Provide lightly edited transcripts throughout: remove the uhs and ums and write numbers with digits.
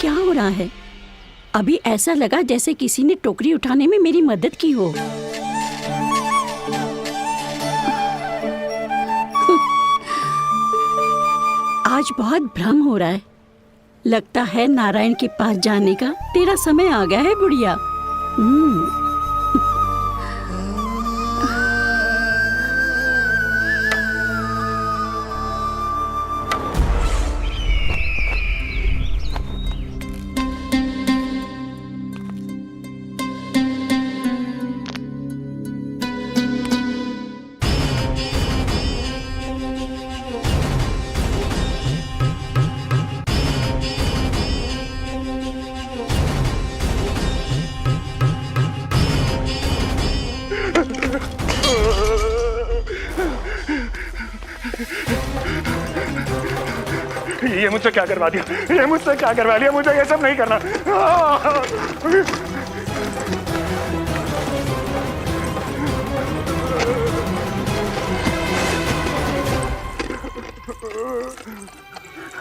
क्या हो रहा है? अभी ऐसा लगा जैसे किसी ने टोकरी उठाने में मेरी मदद की हो। आज बहुत भ्रम हो रहा है। लगता है नारायण के पास जाने का तेरा समय आ गया है बुढ़िया। ये मुझसे क्या करवा दिया? ये मुझसे क्या करवा लिया? मुझे ये सब नहीं करना।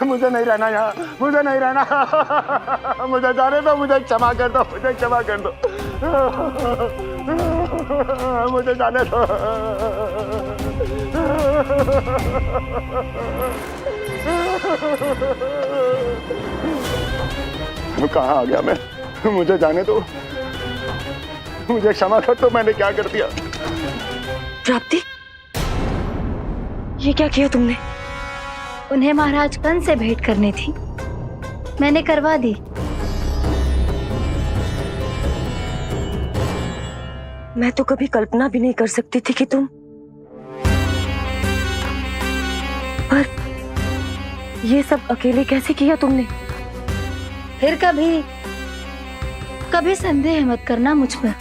मुझे नहीं रहना यहाँ, मुझे नहीं रहना। मुझे जाने दो, मुझे क्षमा कर दो, मुझे क्षमा कर दो, मुझे जाने दो। कहाँ आ गया मैं? मुझे जाने दो, मुझे क्षमा कर दो। मैंने क्या कर दिया? प्राप्ति, ये क्या किया तुमने? उन्हें महाराज कंस से भेंट करनी थी, मैंने करवा दी। मैं तो कभी कल्पना भी नहीं कर सकती थी कि तुम, पर ये सब अकेले कैसे किया तुमने? फिर कभी संदेह मत करना मुझ पर।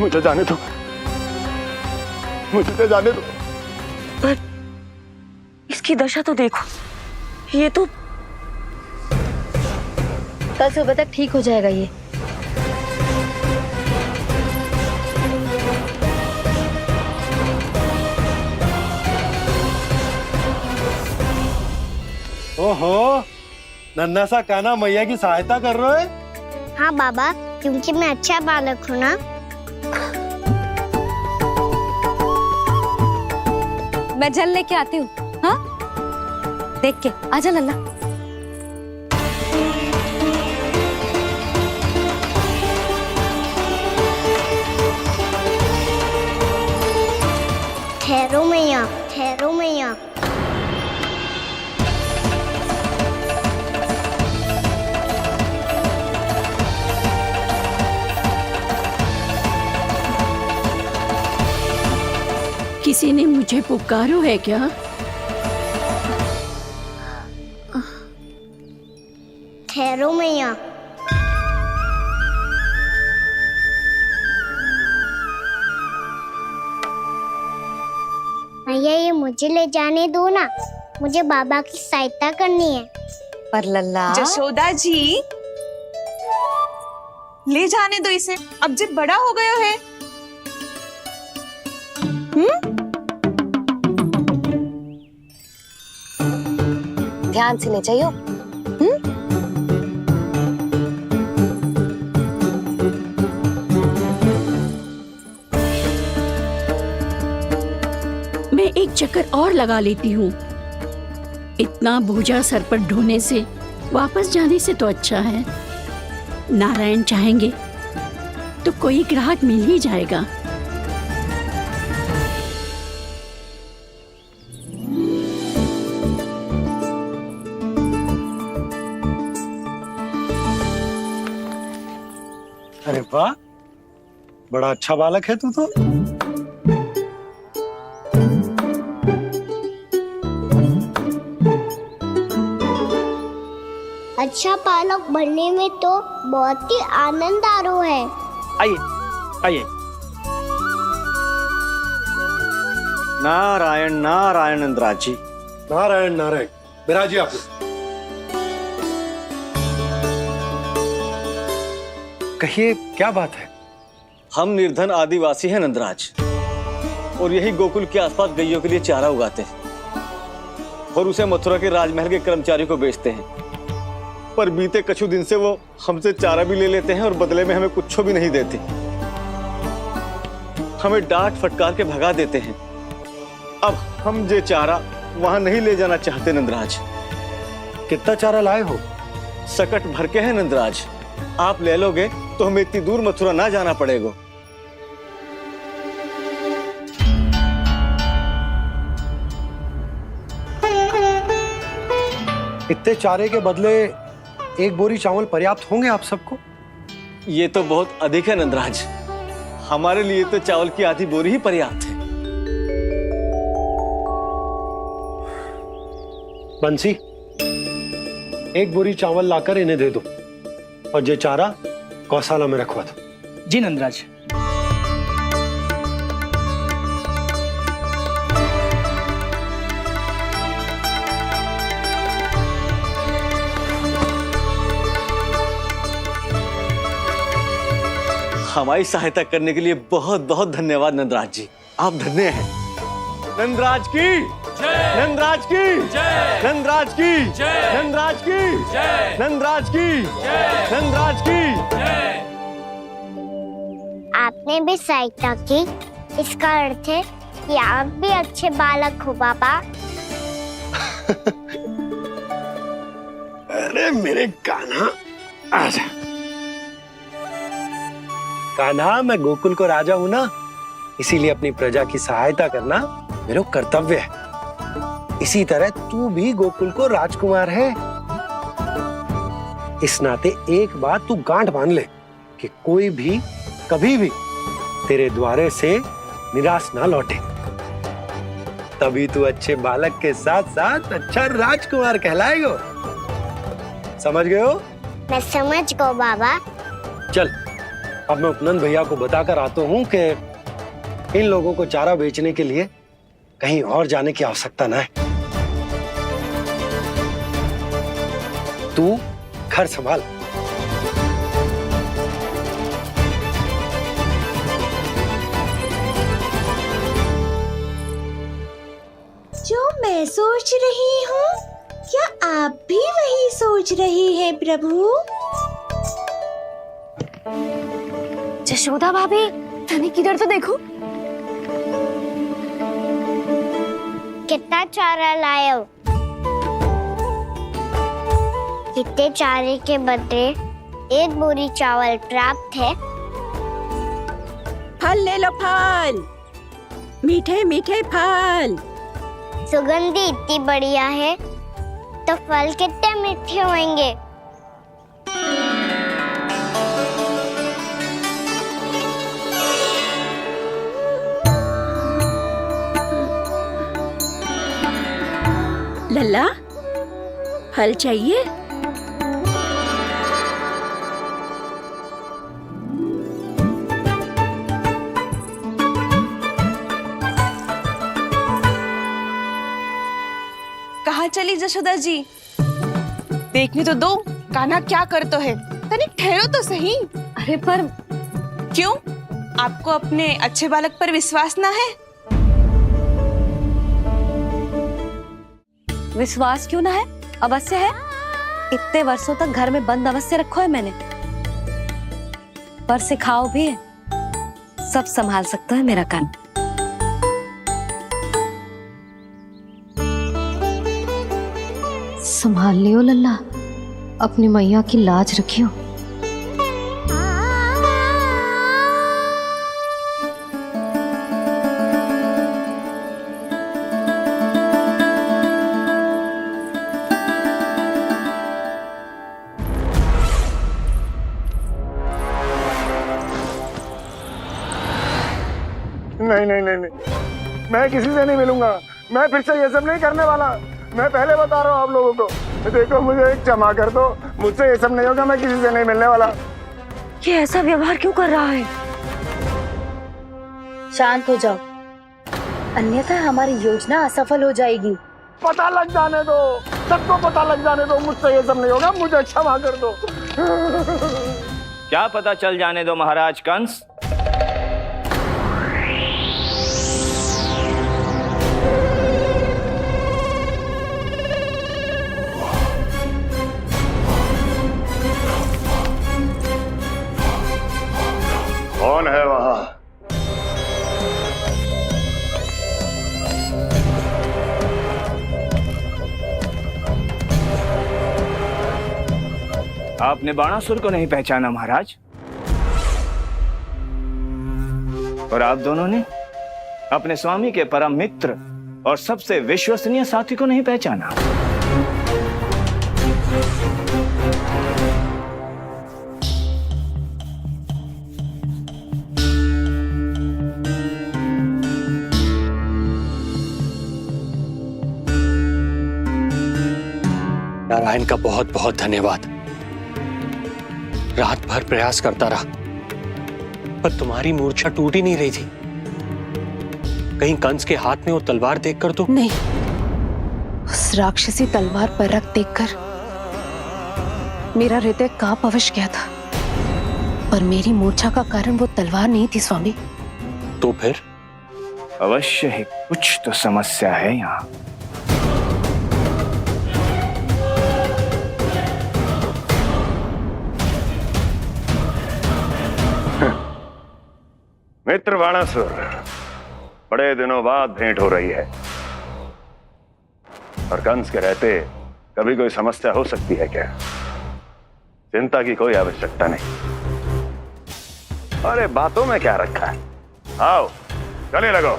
मुझे जाने दो, मुझे जाने दो। पर इसकी दशा तो देखो, ये तो कल सुबह तक ठीक हो जाएगा ये। ओहो, नन्हा सा कान्हा मैया की सहायता कर रहे हो? हाँ बाबा, क्योंकि मैं अच्छा बालक हूँ ना। मैं जल लेके आती हूँ। हाँ, देख के आजा लल्ला। ठहरो मैया, ठहरो मैया। किसी ने मुझे पुकारो है क्या? ठहरो मैया। मैया, ये मुझे ले जाने दो ना, मुझे बाबा की सहायता करनी है। पर लल्ला, जशोदा जी, ले जाने दो इसे, अब जब बड़ा हो गया है। ध्यान से ले जाइयो। मैं एक चक्कर और लगा लेती हूँ। इतना बोझा सर पर ढोने से वापस जाने से तो अच्छा है। नारायण चाहेंगे तो कोई ग्राहक मिल ही जाएगा। अरे वाह, बड़ा अच्छा बालक है तू तो। अच्छा बालक बनने में तो बहुत ही आनंद आ रहा है। आइए, आइए। नारायण नारायण इंद्राज जी। नारायण नारायण, बिराजी आप। कहिए क्या बात है? हम निर्धन आदिवासी हैं नंदराज, और यही गोकुल के आसपास गैयों के लिए चारा उगाते हैं। और उसे मथुरा के राजमहल के कर्मचारियों को बेचते हैं। पर बीते कुछ दिन से वो हमसे चारा भी ले लेते हैं और बदले में हमें कुछ भी नहीं देते। हमें डांट फटकार के भगा देते हैं। अब हम ये चारा वहां नहीं ले जाना चाहते नंदराज। कितना चारा लाए हो? सकट भर के है नंदराज। आप ले लोगे तो हमें इतनी दूर मथुरा ना जाना पड़ेगा। इतने चारे के बदले एक बोरी चावल पर्याप्त होंगे आप सबको? ये तो बहुत अधिक है नंदराज। हमारे लिए तो चावल की आधी बोरी ही पर्याप्त है। बंसी, एक बोरी चावल लाकर इन्हें दे दो और ये चारा गौशाला में रखवा दो। जी नंदराज। हमारी सहायता करने के लिए बहुत बहुत धन्यवाद नंदराज जी। आप धन्य हैं। नंदराज की जय, नंदराज की जय, नंदराज की जय, नंदराज की जय, नंदराज की जय, नंदराज की जय। आपने भी सहायता की, इसका अर्थ है कि आप भी अच्छे बालक हो पापा। अरे मेरे कान्हा, आजा। कान्हा, मैं गोकुल को राजा हूं ना, इसीलिए अपनी प्रजा की सहायता करना मेरा कर्तव्य है। इसी तरह तू भी गोकुल को राजकुमार है। इस नाते एक बात तू गांठ बांध ले कि कोई भी कभी भी तेरे द्वारे से निराश ना लौटे। तभी तू अच्छे बालक के साथ साथ अच्छा राजकुमार कहलाएगा। समझ गए हो? मैं समझ गई बाबा। चल, अब मैं उपनंद भैया को बताकर आता हूँ कि इन लोगों को चारा बेचने के लिए कहीं और जाने की आवश्यकता न है। तू घर संभाल। जो मैं सोच रही हूँ, क्या आप भी वही सोच रही हैं प्रभु? यशोदा भाभी, तनिक किधर तो देखो। कितना चारा लाए हो? कितने चारे के बदले एक बोरी चावल प्राप्त है। फल ले लो, फल, मीठे मीठे फल। सुगंधी इतनी बढ़िया है तो फल कितने मीठे होंगे। लल्ला, फल चाहिए? कहाँ चली यशोदा जी? देखने तो दो, कान्हा क्या करते है। तनिक ठहरो तो सही। अरे पर क्यों? आपको अपने अच्छे बालक पर विश्वास ना है? विश्वास क्यों ना है? अवश्य है। इतने वर्षों तक घर में बंद अवश्य रखो है मैंने, पर सिखाओ भी है। सब संभाल सकता है मेरा कान। संभाल लियो लल्ला, अपनी मैया की लाज रखियो। नहीं नहीं नहीं नहीं, मैं किसी से नहीं मिलूंगा। मैं फिर से ये सब नहीं करने वाला। मैं पहले बता रहा हूँ आप लोगों को। देखो, मुझे एक क्षमा कर दो, मुझसे ये सब नहीं होगा। मैं किसी से नहीं मिलने वाला। ये ऐसा व्यवहार क्यों कर रहा है? शांत हो जाओ, अन्यथा हमारी योजना असफल हो जाएगी। पता लग जाने दो, सबको पता लग जाने दो। मुझसे ये सब नहीं होगा, मुझे क्षमा कर दो। क्या पता चल जाने दो महाराज कंस। आपने बाणासुर को नहीं पहचाना महाराज, और आप दोनों ने अपने स्वामी के परम मित्र और सबसे विश्वसनीय साथी को नहीं पहचाना। नारायण का बहुत बहुत धन्यवाद। रात भर प्रयास करता रहा, पर तुम्हारी मूर्छा टूट ही नहीं रही थी। कहीं कंस के हाथ में वो तलवार देखकर तो नहीं, उस राक्षसी तलवार पर रख देखकर मेरा हृदय कांप अवश्य गया था, पर मेरी मूर्छा का कारण वो तलवार नहीं थी स्वामी। तो फिर? अवश्य ही कुछ तो समस्या है यहाँ। मित्र बाणासुर, बड़े दिनों बाद भेंट हो रही है, और कंस के रहते कभी कोई समस्या हो सकती है क्या? चिंता की कोई आवश्यकता नहीं। अरे बातों में क्या रखा है, आओ गले लगो।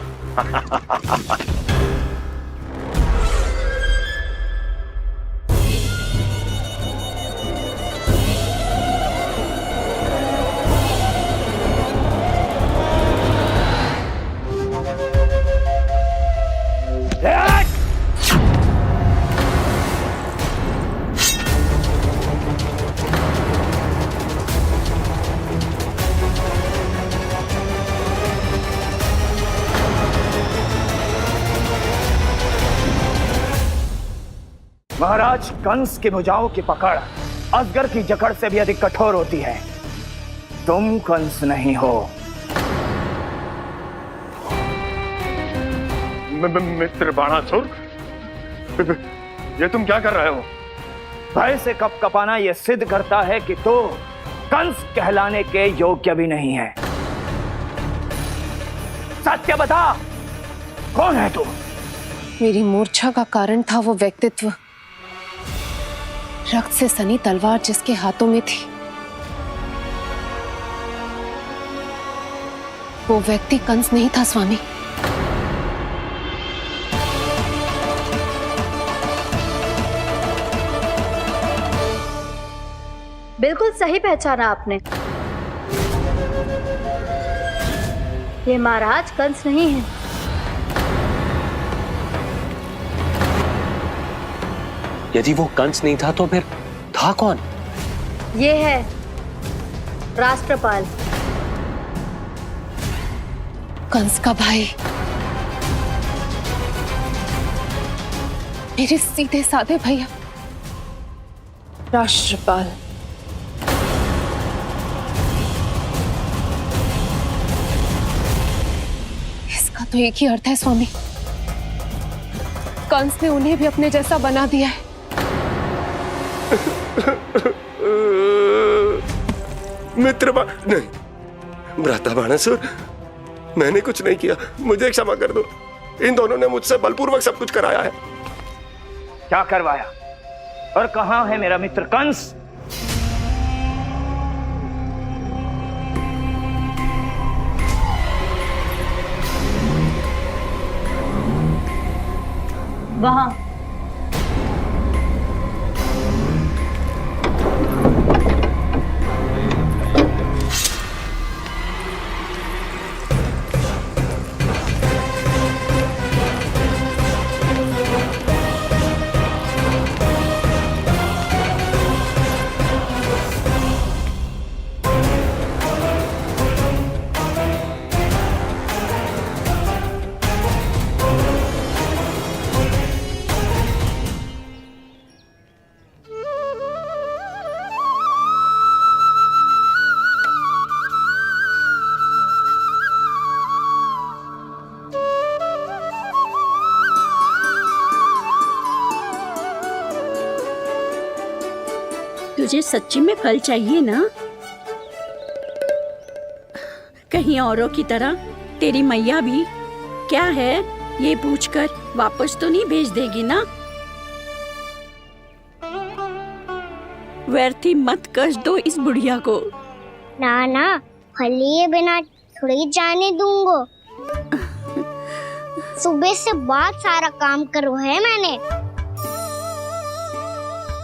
महाराज, कंस की भुजाओं की पकड़ अजगर की जकड़ से भी अधिक कठोर होती है। तुम कंस नहीं हो। मित्र बाणासुर, ये तुम क्या कर रहे हो? भय से कपकपाना यह सिद्ध करता है कि तो कंस कहलाने के योग्य भी नहीं है। सत्य बता, कौन है तू? मेरी मूर्छा का कारण था वो व्यक्तित्व, रक्त से सनी तलवार जिसके हाथों में थी। वो व्यक्ति कंस नहीं था स्वामी। बिल्कुल सही पहचाना आपने। ये महाराज कंस नहीं है। यदि वो कंस नहीं था तो फिर था कौन? ये है राष्ट्रपाल, कंस का भाई, मेरे सीधे साधे भैया राष्ट्रपाल। इसका तो एक ही अर्थ है स्वामी, कंस ने उन्हें भी अपने जैसा बना दिया है। मित्र नहीं, भ्राता बाणासुर, मैंने कुछ नहीं किया, मुझे क्षमा कर दो। इन दोनों ने मुझसे बलपूर्वक सब कुछ कराया है। क्या करवाया और कहां है मेरा मित्र कंस? वहां। तुझे सच्ची में फल चाहिए ना? कहीं औरों की तरह तेरी मैया भी क्या है ये पूछकर वापस तो नहीं भेज देगी ना? व्यर्थ ही मत कष्ट दो इस बुढ़िया को। ना ना, फल लिए बिना थोड़ी जाने दूंगा। सुबह से बहुत सारा काम करो है मैंने।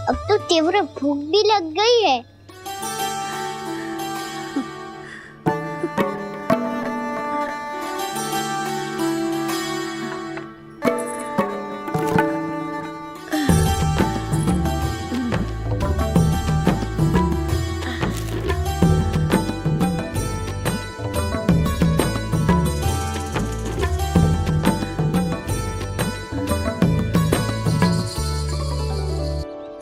अब तो तीव्र भूख भी लग गई है।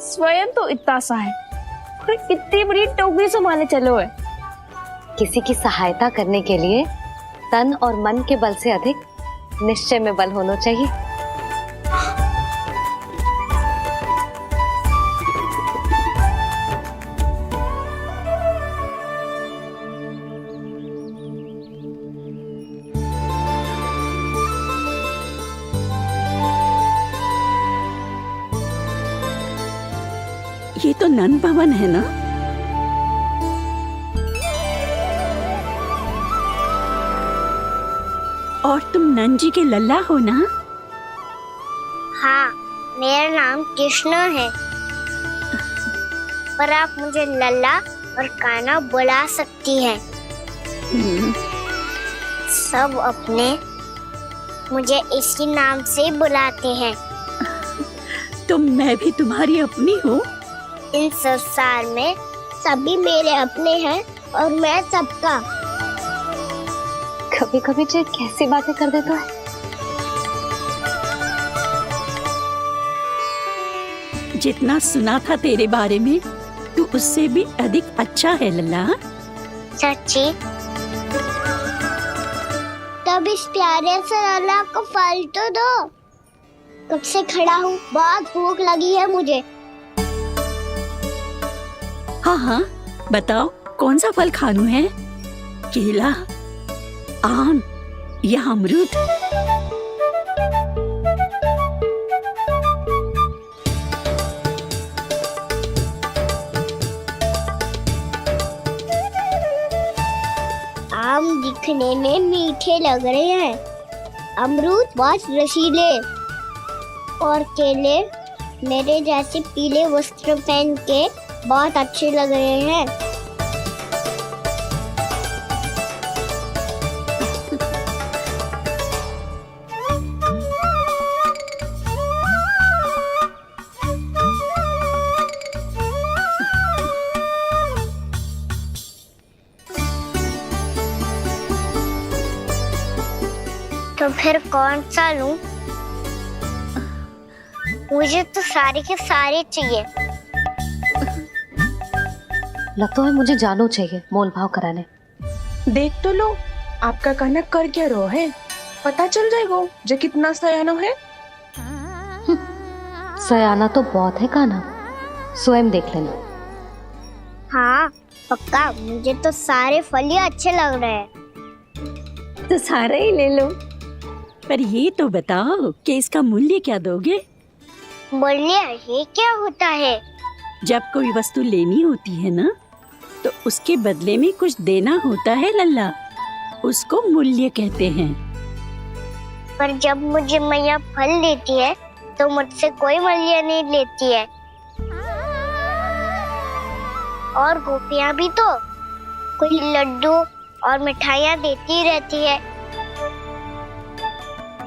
स्वयं तो इतना सा है, फिर इतनी बड़ी टोकरी संभाले चलो है। किसी की सहायता करने के लिए तन और मन के बल से अधिक निश्चय में बल होना चाहिए। ये तो नंद भवन है ना? और तुम नंद जी के लल्ला हो ना? हाँ, मेरा नाम कृष्ण है, पर आप मुझे लल्ला और कान्हा बुला सकती हैं। सब अपने मुझे इसी नाम से बुलाते हैं। तो मैं भी तुम्हारी अपनी हूँ। इन संसार में सभी मेरे अपने हैं और मैं सबका। कभी कभी जो कैसी बातें कर देता है। जितना सुना था तेरे बारे में, तू उससे भी अधिक अच्छा है लल्ला। सच्ची? तब इस प्यारे से लल्ला को फल तो दो। कब से खड़ा हूँ, बहुत भूख लगी है मुझे। हाँ हाँ, बताओ कौन सा फल खानू है? केला, आम या अमरूद? आम दिखने में मीठे लग रहे हैं, अमरूद बहुत रसीले और केले मेरे जैसे पीले वस्त्र पहन के बहुत अच्छे लग रहे हैं। तो फिर कौन सा लूं? मुझे तो सारे के सारे चाहिए। लगता है मुझे जानो चाहिए मोल भाव कराने। देख तो लो, आपका कान्हा कर क्या रहा है, पता चल जाएगा जो कितना सयाना है। सयाना तो बहुत है कान्हा, स्वयं देख लेना। हाँ पक्का, मुझे तो सारे फल ही अच्छे लग रहे हैं। तो सारे ही ले लो। पर ये तो बताओ कि इसका मूल्य क्या दोगे? मूल्य ये क्या होता है? जब कोई वस्तु लेनी होती है ना, तो उसके बदले में कुछ देना होता है लल्ला, उसको मूल्य कहते हैं। पर जब मुझे मैया फल देती है तो मुझसे कोई मूल्य नहीं लेती है। और गोपियां भी तो कोई लड्डू और मिठाइयाँ देती रहती है,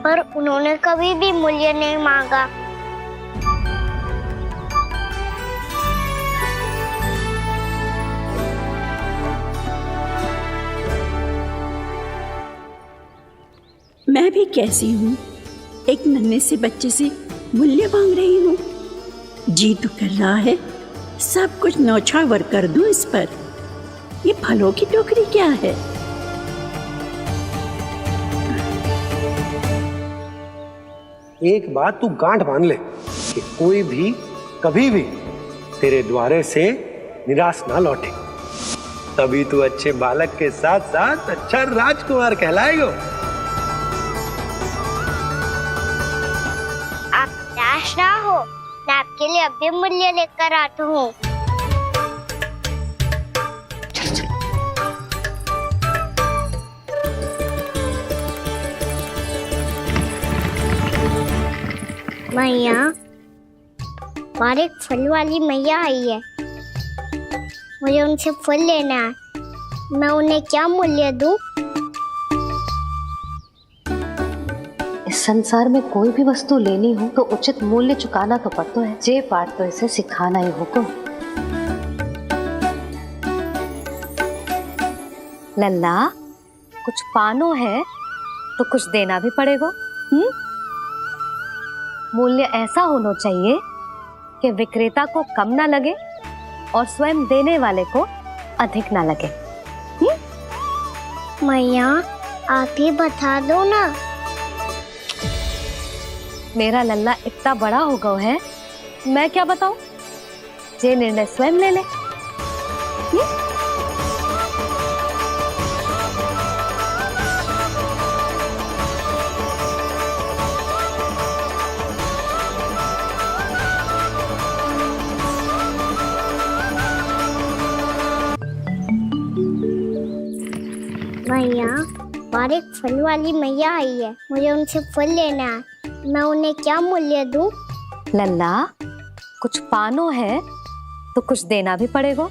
पर उन्होंने कभी भी मूल्य नहीं मांगा। मैं भी कैसी हूँ, एक नन्हे से बच्चे से मूल्य मांग रही हूँ। जी तो कर रहा है सब कुछ न्यौछावर कर दूं इस पर। ये फलों की टोकरी क्या है? एक बात तू गांठ बांध ले कि कोई भी कभी भी तेरे द्वारे से निराश ना लौटे, तभी तू अच्छे बालक के साथ साथ अच्छा राजकुमार कहलाएगा। आप निराश ना हो, मैं आपके लिए अभी मूल्य लेकर आता हूँ। मैया, बाहर एक फल वाली मैया आई है। मुझे उनसे फल लेना है। मैं उन्हें क्या मूल्य दूं? इस संसार में कोई भी वस्तु लेनी हो तो उचित मूल्य चुकाना तो पड़ता है। जे पाठ तो इसे सिखाना ही होगा। लल्ला, कुछ पानो है तो कुछ देना भी पड़ेगा। मूल्य ऐसा होना चाहिए कि विक्रेता को कम ना लगे और स्वयं देने वाले को अधिक ना लगे। मैया, आप ही बता दो ना। मेरा लल्ला इतना बड़ा हो गया है, मैं क्या बताऊं? जे निर्णय स्वयं ले ले। मैया, बाहर एक फल वाली मैया आई है। मुझे उनसे फल लेना है। मैं उन्हें क्या मूल्य दूं? लल्ला, कुछ पानो है तो कुछ देना भी पड़ेगा।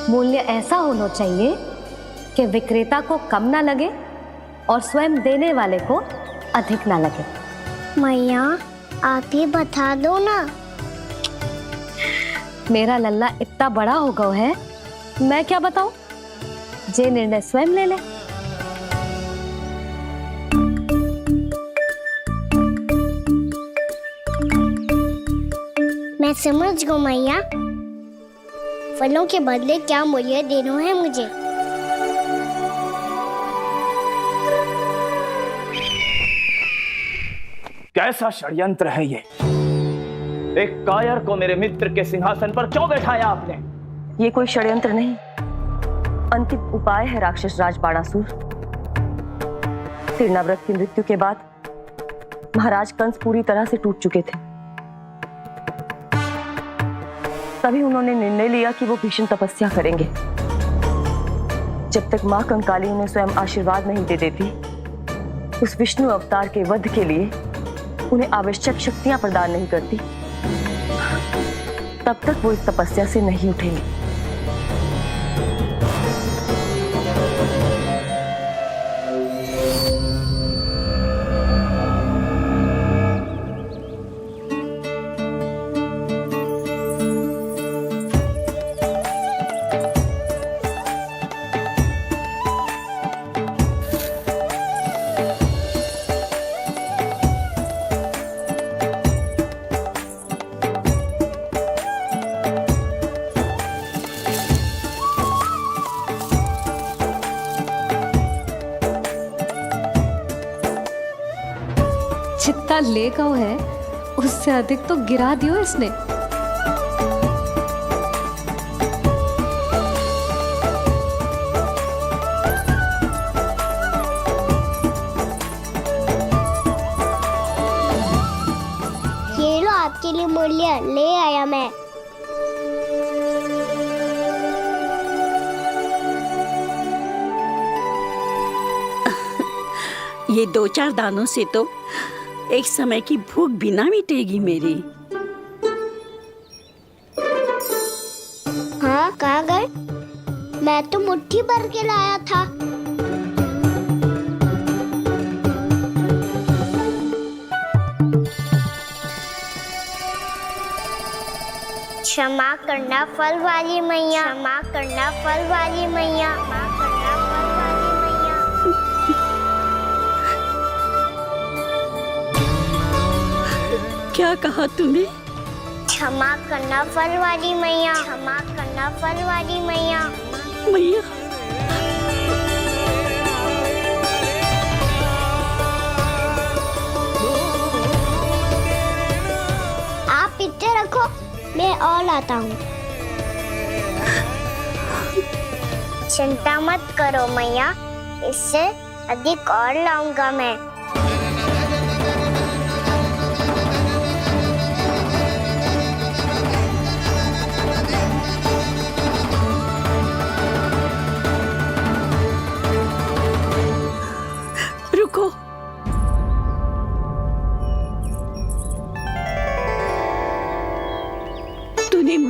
मूल्य ऐसा होना चाहिए कि विक्रेता को कम ना लगे और स्वयं देने वाले को अधिक ना लगे। मैया, आप ही बता दो ना। मेरा लल्ला इतना बड़ा हो गया है, मैं क्या बताऊं? जे निर्णय स्वयं ले ले। मैं समझ गई मैया। फलों के बदले क्या मूल्य देना है मुझे। कैसा षड्यंत्र है ये? एक कायर को मेरे मित्र के सिंहासन पर क्यों बैठाया आपने? ये कोई षड्यंत्र नहीं, अंतिम उपाय है राक्षस राज बाणासुर। तीर्णाव्रत की मृत्यु के बाद महाराज कंस पूरी तरह से टूट चुके थे। तभी उन्होंने निर्णय लिया कि वो भीषण तपस्या करेंगे। जब तक मां कंकाली उन्हें स्वयं आशीर्वाद नहीं दे देती, उस विष्णु अवतार के वध के लिए उन्हें आवश्यक शक्तियां प्रदान नहीं करती, तब तक वो इस तपस्या से नहीं उठेंगे। जितना ले गया है उससे अधिक तो गिरा दियो इसने। ये लो आपके लिए मूल्य ले आया मैं। ये 2-4 दानों से तो एक समय की भूख भी ना मिटेगी मेरी। हाँ, कहाँ गए? मैं तो मुट्ठी भर के लाया था। क्षमा करना फल वाली मैया, क्षमा करना फल वाली मैया, क्षमा करना फल वाली मैया। क्या कहा तूने? क्षमा करना फल वाली मैया, क्षमा करना फल वाली मैया। मैया, आप इतने रखो, मैं और लाता हूँ। चिंता मत करो मैया, इससे अधिक और लाऊंगा मैं। रुको।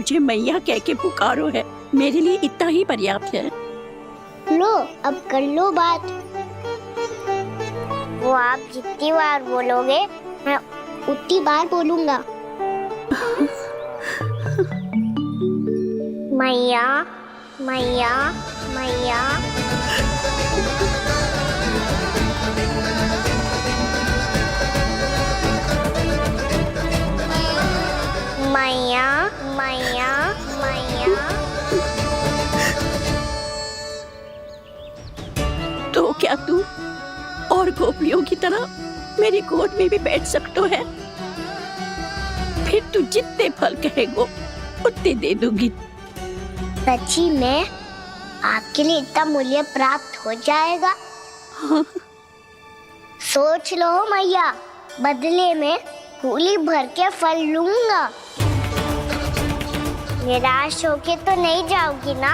मुझे मैया कह के पुकारो है, मेरे लिए इतना ही पर्याप्त है। लो अब कर लो बात। वो आप जितनी बार बोलोगे मैं उतनी बार बोलूंगा। मैया मैया मैया। मैया मैया मैया। तो क्या तू और गोपियों की तरह मेरी गोद में भी बैठ सकते है? फिर तू जितने फल कहेगो उतने दे दूंगी। सच्ची में आपके लिए इतना मूल्य प्राप्त हो जाएगा? हाँ। सोच लो मैया, बदले में फूली भर के फल लूंगा। निराश होके तो नहीं जाओगी ना?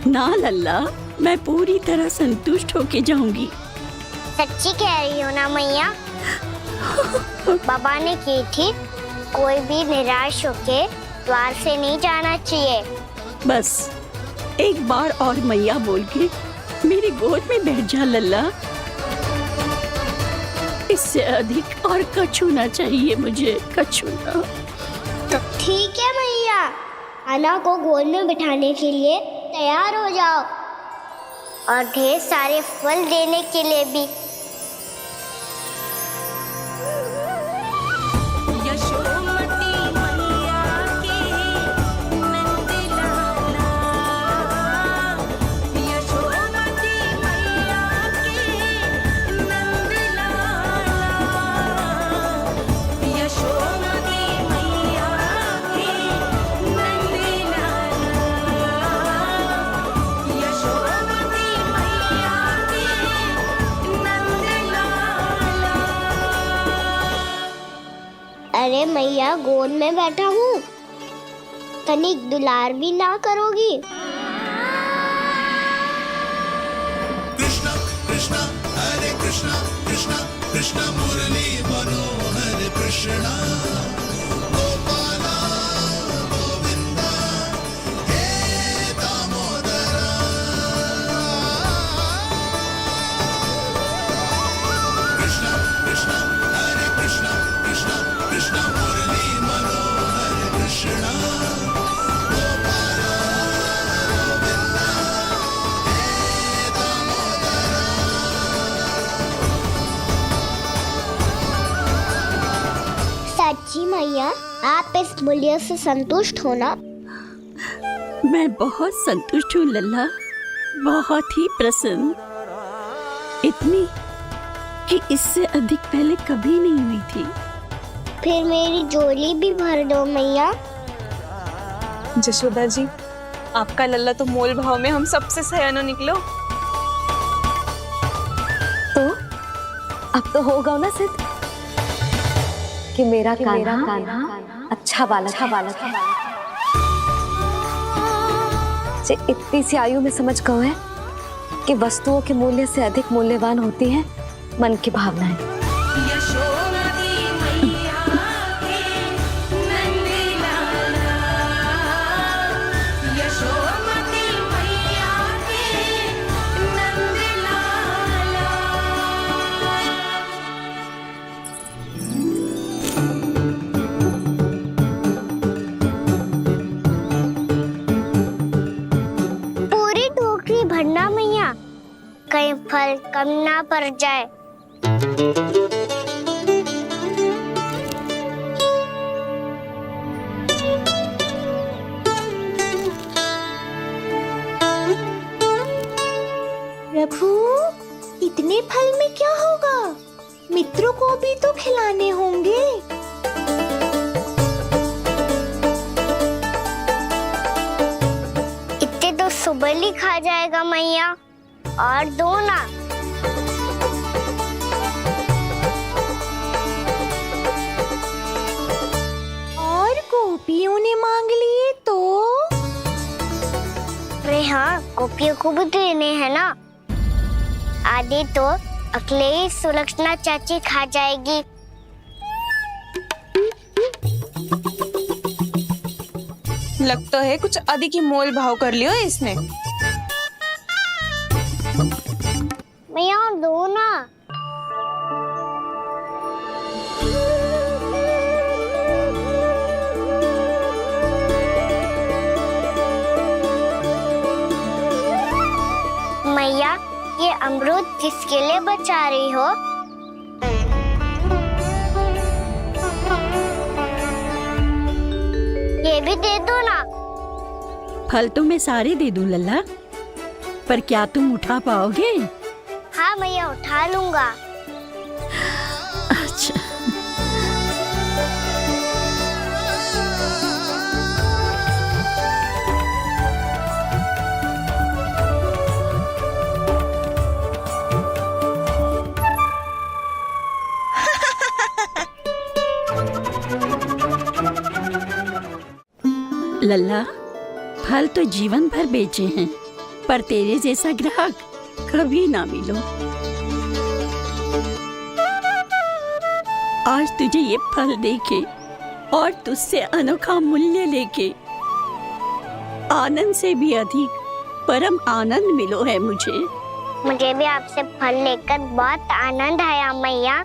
ना लल्ला, मैं पूरी तरह संतुष्ट होके जाऊंगी। सच्ची कह रही हो ना मैया? बाबा ने की थी, कोई भी निराश होके द्वार से नहीं जाना चाहिए। बस एक बार और मैया बोल के मेरी गोद में बैठ जा लल्ला। इससे अधिक और कछु ना चाहिए मुझे, कछु ना। ठीक है मैया, अन्ना को गोद में बिठाने के लिए तैयार हो जाओ और ढेर सारे फल देने के लिए भी। अरे मैया, गोद में बैठा हूँ, तनिक दुलार भी ना करोगी? कृष्णा कृष्णा हरे कृष्णा कृष्णा कृष्णा मुरली मनोहर कृष्णा गोपाला गोविंदा हे दामोदरा। कृष्णा कृष्णा हरे कृष्णा कृष्णा कृष्णा मुरली मनोहर कृष्णा गोपाला गोविंदा हे दामोदरा। सच्ची मैया, आप इस मूल्य से संतुष्ट हो ना? मैं बहुत संतुष्ट हूँ लल्ला, बहुत ही प्रसन्न। इतनी कि इससे अधिक पहले कभी नहीं हुई थी। फिर मेरी झोली भी भर दो मैया। जशोदा जी, आपका लल्ला तो मोल भाव में हम सबसे सयाना निकलो। तो अब तो होगा ना सिद्ध कि मेरा कान्हा अच्छा बालक है। जे इतनी सी आयु में समझ गए है कि वस्तुओं के मूल्य से अधिक मूल्यवान होती है मन की भावनाएं। पूरी टोकरी भरना मैया, कहीं फल कम ना पड़ जाए। प्रभु, इतने फल में क्या होगा? मित्रों को भी तो खिलाने होंगे। इतने तो सुबह ही खा जाएगा मैया, और दो ना। और गोपियों ने मांग लिए तो? अरे हाँ, गोपियों को भी देने हैं ना। आधे तो अकेले ही सुलक्षणा चाची खा लगता है कुछ अधिक ही मोल भाव कर लियो इसने। मैया और दो ना। मैया, ये अमरूद किसके लिए बचा रही हो? ये भी दे दो ना। फल तो मैं सारे दे दूं लल्ला, पर क्या तुम उठा पाओगे? हाँ मैया, उठा लूंगा। अच्छा। लल्ला, फल तो जीवन भर बेचे हैं, पर तेरे जैसा ग्राहक कभी ना मिलो। आज तुझे ये फल देके और तुझसे अनोखा मूल्य लेके आनंद से भी अधिक परम आनंद मिलो है मुझे। मुझे भी आपसे फल लेकर बहुत आनंद आया मैया।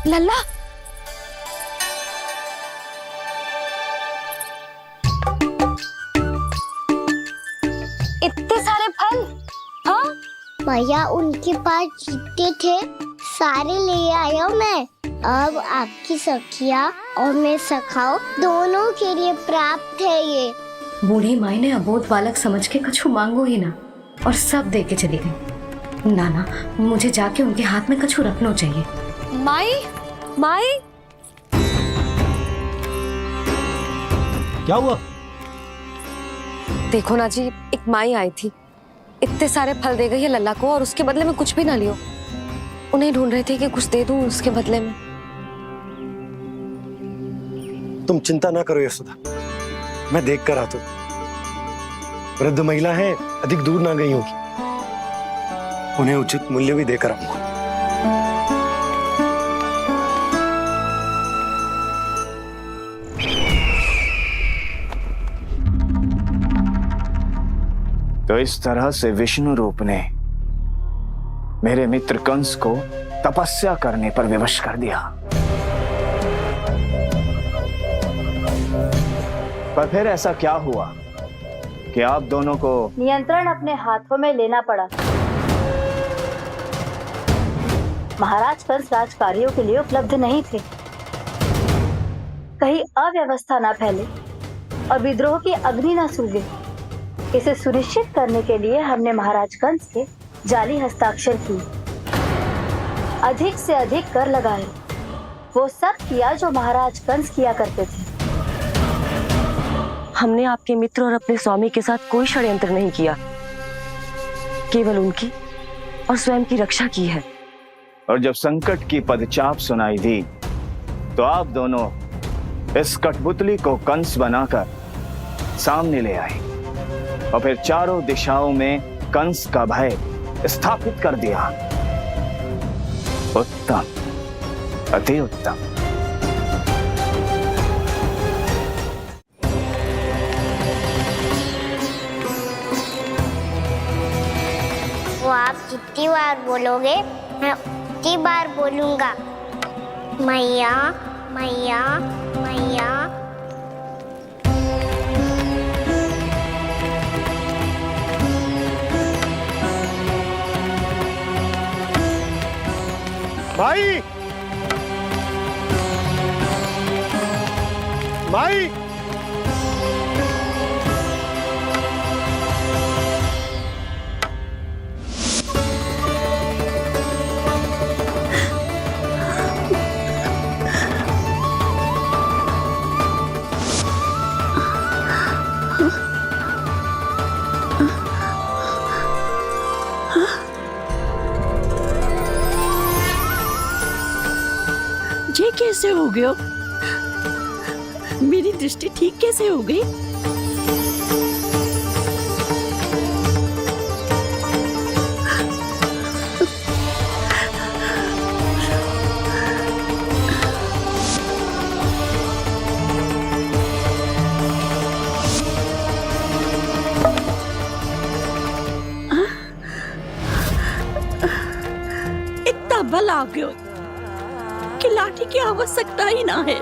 लल्ला, इतने सारे फल? हाँ भैया, उनके पास जितने थे सारे ले आया मैं। अब आपकी सखिया और मैं सखाओ दोनों के लिए प्राप्त है ये। बूढ़ी माई ने अबोध बालक समझ के कछु मांगो ही ना और सब दे के चली गई। नाना, मुझे जाके उनके हाथ में कछु रखना चाहिए। माई, माई, क्या हुआ? देखो ना जी, एक माई आई थी, इतने सारे फल दे गई है लल्ला को और उसके बदले में कुछ भी ना लियो। उन्हें ढूंढ रहे थे कि कुछ दे दूं उसके बदले में। तुम चिंता ना करो यशोदा, मैं देख कर आता हूं। वृद्ध महिला है, अधिक दूर ना गई होगी, उन्हें उचित मूल्य भी देकर आऊंगा। तो इस तरह से विष्णु रूप ने मेरे मित्र कंस को तपस्या करने पर विवश कर दिया। पर फिर ऐसा क्या हुआ कि आप दोनों को नियंत्रण अपने हाथों में लेना पड़ा। महाराज कंस राजकार्यों के लिए उपलब्ध नहीं थे। कहीं अव्यवस्था न फैले और विद्रोह की अग्नि न सूझे, इसे सुनिश्चित करने के लिए हमने महाराज कंस के जाली हस्ताक्षर किए, अधिक से अधिक कर लगाए। वो सब किया जो महाराज कंस किया करते थे। हमने आपके मित्र और अपने स्वामी के साथ कोई षड्यंत्र नहीं किया, केवल उनकी और स्वयं की रक्षा की है। और जब संकट की पदचाप सुनाई दी तो आप दोनों इस कठपुतली को कंस बनाकर सामने ले आए और फिर चारों दिशाओं में कंस का भय स्थापित कर दिया। उत्तम, अति उत्तम। वो आप जितनी बार बोलोगे मैं उतनी बार बोलूंगा। मैया, मैया, मैया। माई, माई, कैसे हो गए हो? मेरी दृष्टि ठीक कैसे हो गई? इतना बल आ गयो कि लाठी की आवश्यकता ही ना है।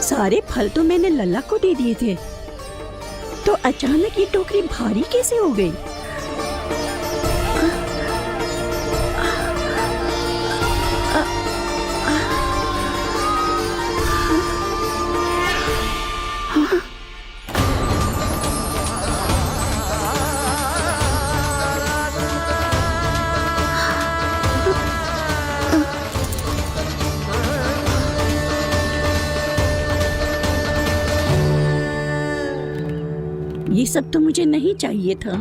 सारे फल तो मैंने लल्ला को दे दिए थे, तो अचानक ये टोकरी भारी कैसे हो गई? ये सब तो मुझे नहीं चाहिए था।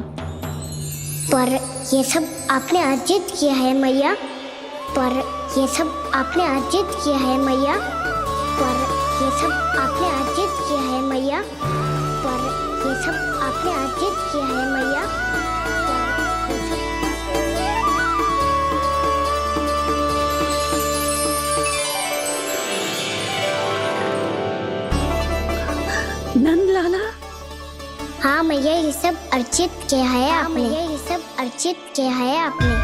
पर ये सब आपने अर्जित किया है मैया। पर ये सब आपने अर्जित किया है मैया। पर ये सब आपने अर्जित किया है मैया। पर ये सब आपने अर्जित किया है मैया। नंद लाला, हाँ मैया, ये सब अर्जित किया है आपने। ये सब अर्जित किया है आपने।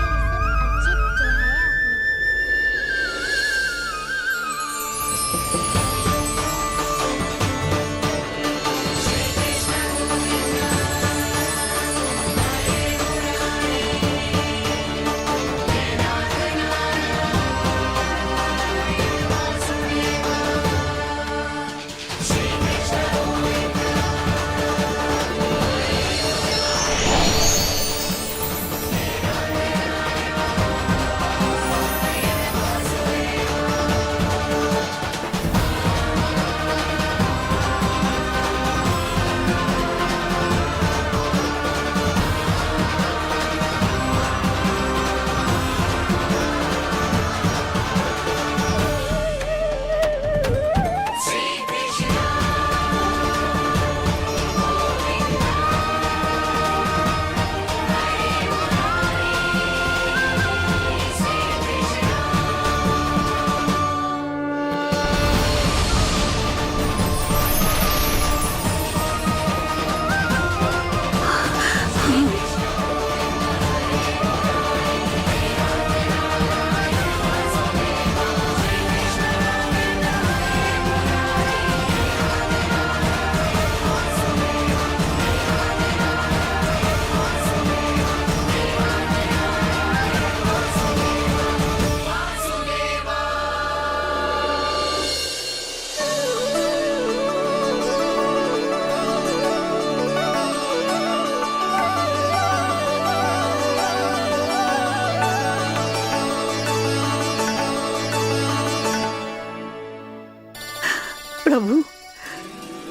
प्रभु,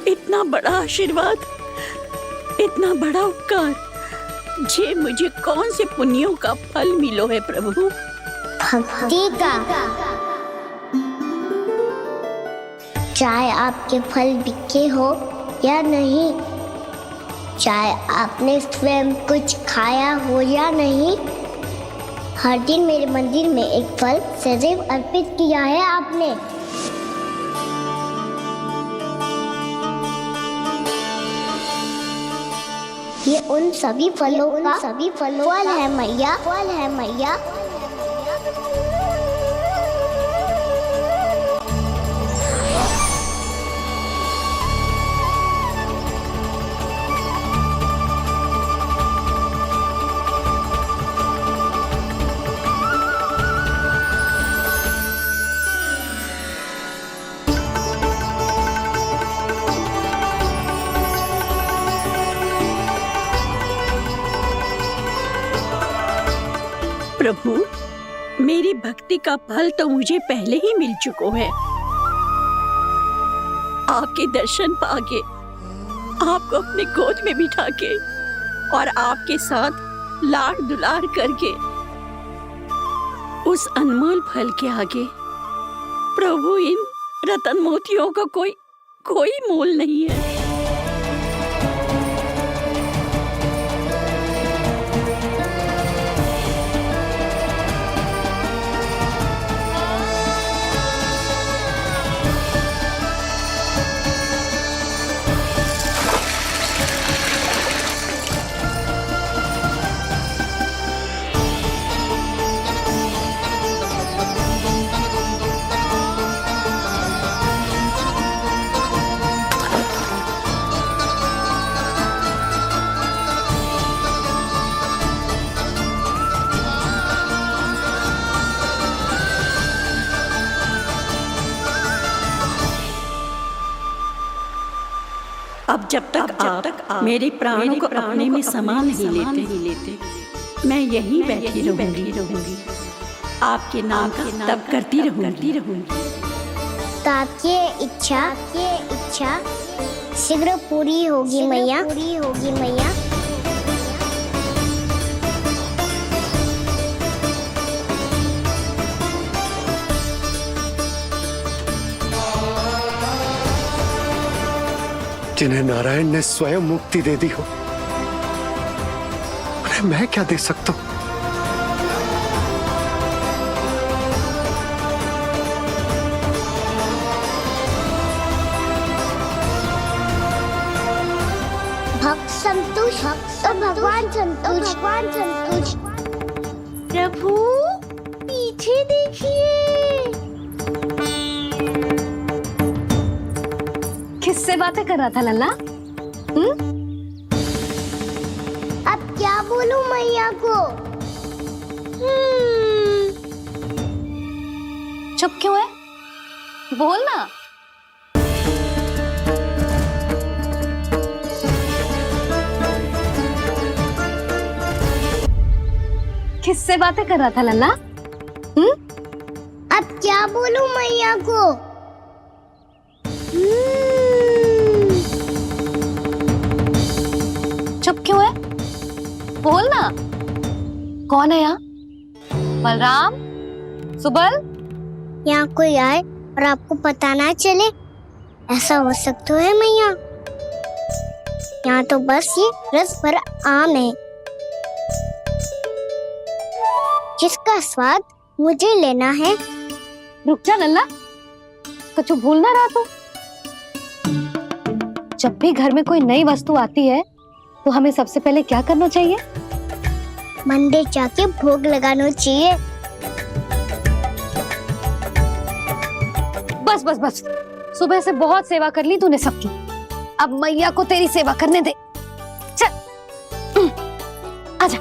इतना बड़ा आशीर्वाद, इतना बड़ा उपकार, जे मुझे कौन से पुण्यों का फल मिलो है प्रभु? भक्ति का। चाहे आपके फल बिके हो या नहीं, चाहे आपने स्वयं कुछ खाया हो या नहीं, हर दिन मेरे मंदिर में एक फल सदैव अर्पित किया है आपने। ये उन सभी फलों का फल है मैया। फल है मैया। प्रभु, मेरी भक्ति का फल तो मुझे पहले ही मिल चुका है। आपके दर्शन पाके, आपको अपने गोद में बिठा के और आपके साथ लाड दुलार करके, उस अनमोल फल के आगे प्रभु इन रतन मोतियों का कोई मोल नहीं है। अब जब तक आप मेरे प्राणों को अपने में समा नहीं लेते, मैं यहीं बैठी रहूंगी, आपके नाम का तप करती रहूंगी। तो आपकी इच्छा शीघ्र पूरी होगी मैया। जिन्हें नारायण ने स्वयं मुक्ति दे दी हो, उन्हें मैं क्या दे सकता हूं? भक्त संतुष्ट तो भगवान संतुष्ट। प्रभु पीछे देखिए। किससे बातें कर रहा था लल्ला? अब क्या बोलूं मैया को? चुप क्यों है? बोल ना। किससे बातें कर रहा था लल्ला? अब क्या बोलूं मैया को? चुप क्यों है? बोल ना। कौन है यहाँ? बलराम, सुबल? यहाँ कोई आए और आपको पता ना चले, ऐसा हो सकता है मैया? यहाँ तो बस ये रस भर आम है, जिसका स्वाद मुझे लेना है। रुक जा लल्ला, कुछ भूल ना रहा तू। जब भी घर में कोई नई वस्तु आती है तो हमें सबसे पहले क्या करना चाहिए? मंदिर जाके भोग लगाना चाहिए। बस बस बस, सुबह से बहुत सेवा कर ली तूने सबकी, अब मैया को तेरी सेवा करने दे। चल आजा।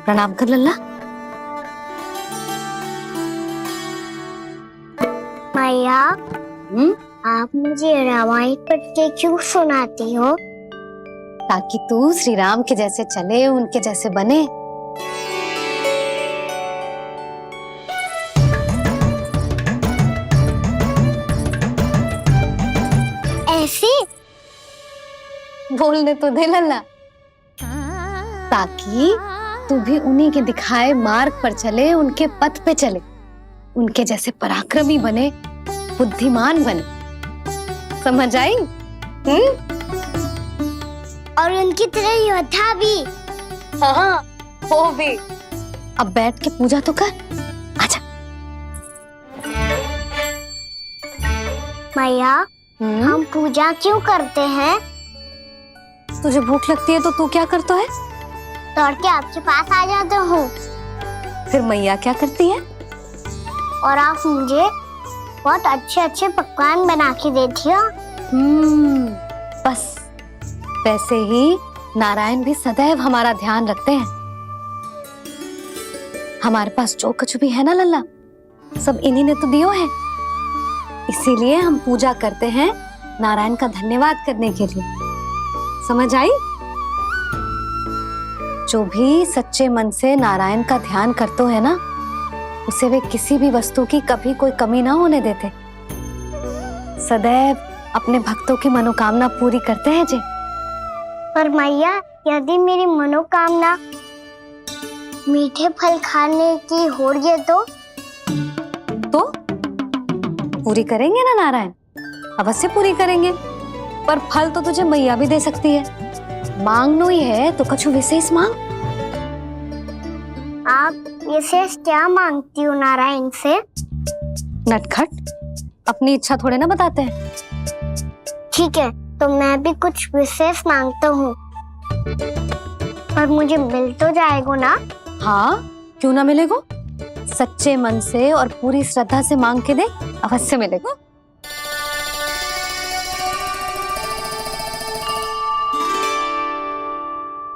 प्रणाम कर लल्ला। मैया, आप मुझे रामायण पढ़ के क्यों सुनाती हो? ताकि तू श्री राम के जैसे चले, उनके जैसे बने। ऐसे बोलने तो दे लल्ला, ताकि तू भी उन्हीं के दिखाए मार्ग पर चले, उनके पथ पे चले, उनके जैसे पराक्रमी बने, बुद्धिमान बने। समझ आई? और उनकी तरह योद्धा भी। हाँ, वो भी। अब बैठ के पूजा तो कर। आजा। मैया, हम पूजा क्यों करते हैं? तुझे भूख लगती है तो तू क्या करता है? दौड़ के आपके पास आ जाता हूँ। फिर मैया क्या करती है? और आप मुझे बहुत अच्छे अच्छे पकवान बना के देती हो। बस वैसे ही नारायण भी सदैव हमारा ध्यान रखते हैं। हमारे पास जो कुछ भी है ना लल्ला, सब इन्हीं ने तो दियो है। इसीलिए हम पूजा करते हैं नारायण का धन्यवाद करने के लिए। समझ आई? जो भी सच्चे मन से नारायण का ध्यान करते है ना, उसे वे किसी भी वस्तु की कभी कोई कमी ना होने देते। सदैव अपने भक्तों की मनोकामना पूरी करते हैं जी। पर मैया, यदि मेरी मनोकामना मीठे फल खाने की हो रही है तो पूरी करेंगे ना नारायण, अवश्य पूरी करेंगे। पर फल तो तुझे मैया भी दे सकती है। मांगनो ही है तो कछु विशेष मांग। आप विशेष क्या मांगती हो नारायण से? नटखट, अपनी इच्छा थोड़े ना बताते हैं। ठीक है, तो मैं भी कुछ विशेष मांगता हूँ, पर मुझे मिल तो जाएगा ना? हाँ, क्यों ना मिलेगा। सच्चे मन से और पूरी श्रद्धा से मांग के दे, अवश्य मिलेगा।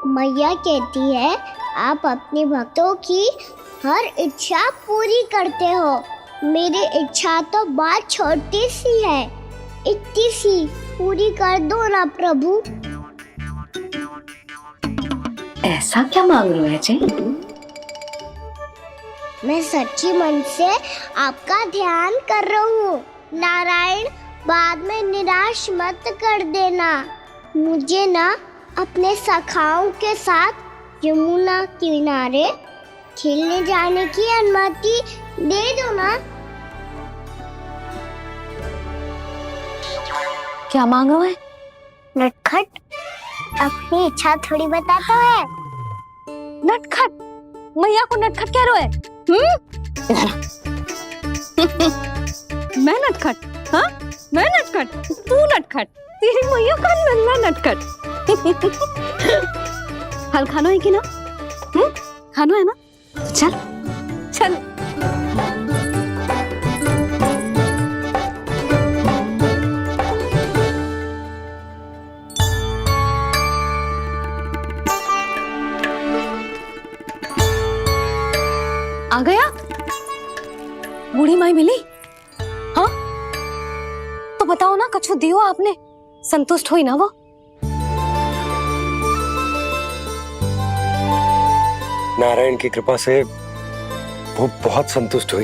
मैया कहती है आप अपने भक्तों की हर इच्छा पूरी करते हो। मेरी इच्छा तो बहुत छोटी सी है, इतनी सी पूरी कर दो ना प्रभु। ऐसा क्या मांग रहे हैं जी? मैं सच्ची मन से आपका ध्यान कर रहा हूँ। नारायण, बाद में निराश मत कर देना। मुझे ना अपने सखाओं के साथ यमुना किनारे खेलने जाने की अनुमति दे दो ना। क्या मांग रहे हैं? नटखट, अपनी इच्छा थोड़ी बताता है। नटखट? मैया को नटखट कह रहे हैं? मैं नटखट? हाँ, मैं नटखट? तू नटखट? तेरी मैया का नल्ला नटखट। फल खानो है कि ना? खानो है ना? तो चल चल। आ गया? बूढ़ी माई मिली? हाँ, तो बताओ ना, कछु दियो आपने, संतुष्ट हुई ना वो? नारायण की कृपा से वो बहुत संतुष्ट हुई।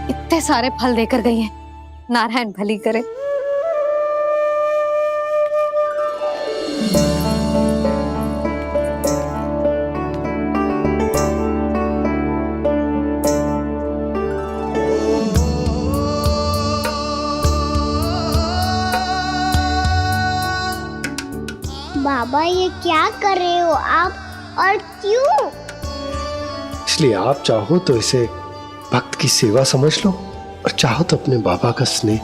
इतने सारे फल देकर गई हैं, नारायण भली करे। बाबा, ये क्या कर रहे हो आप, और क्यों? इसलिए आप चाहो तो इसे भक्त की सेवा समझ लो, और चाहो तो अपने बाबा का स्नेह।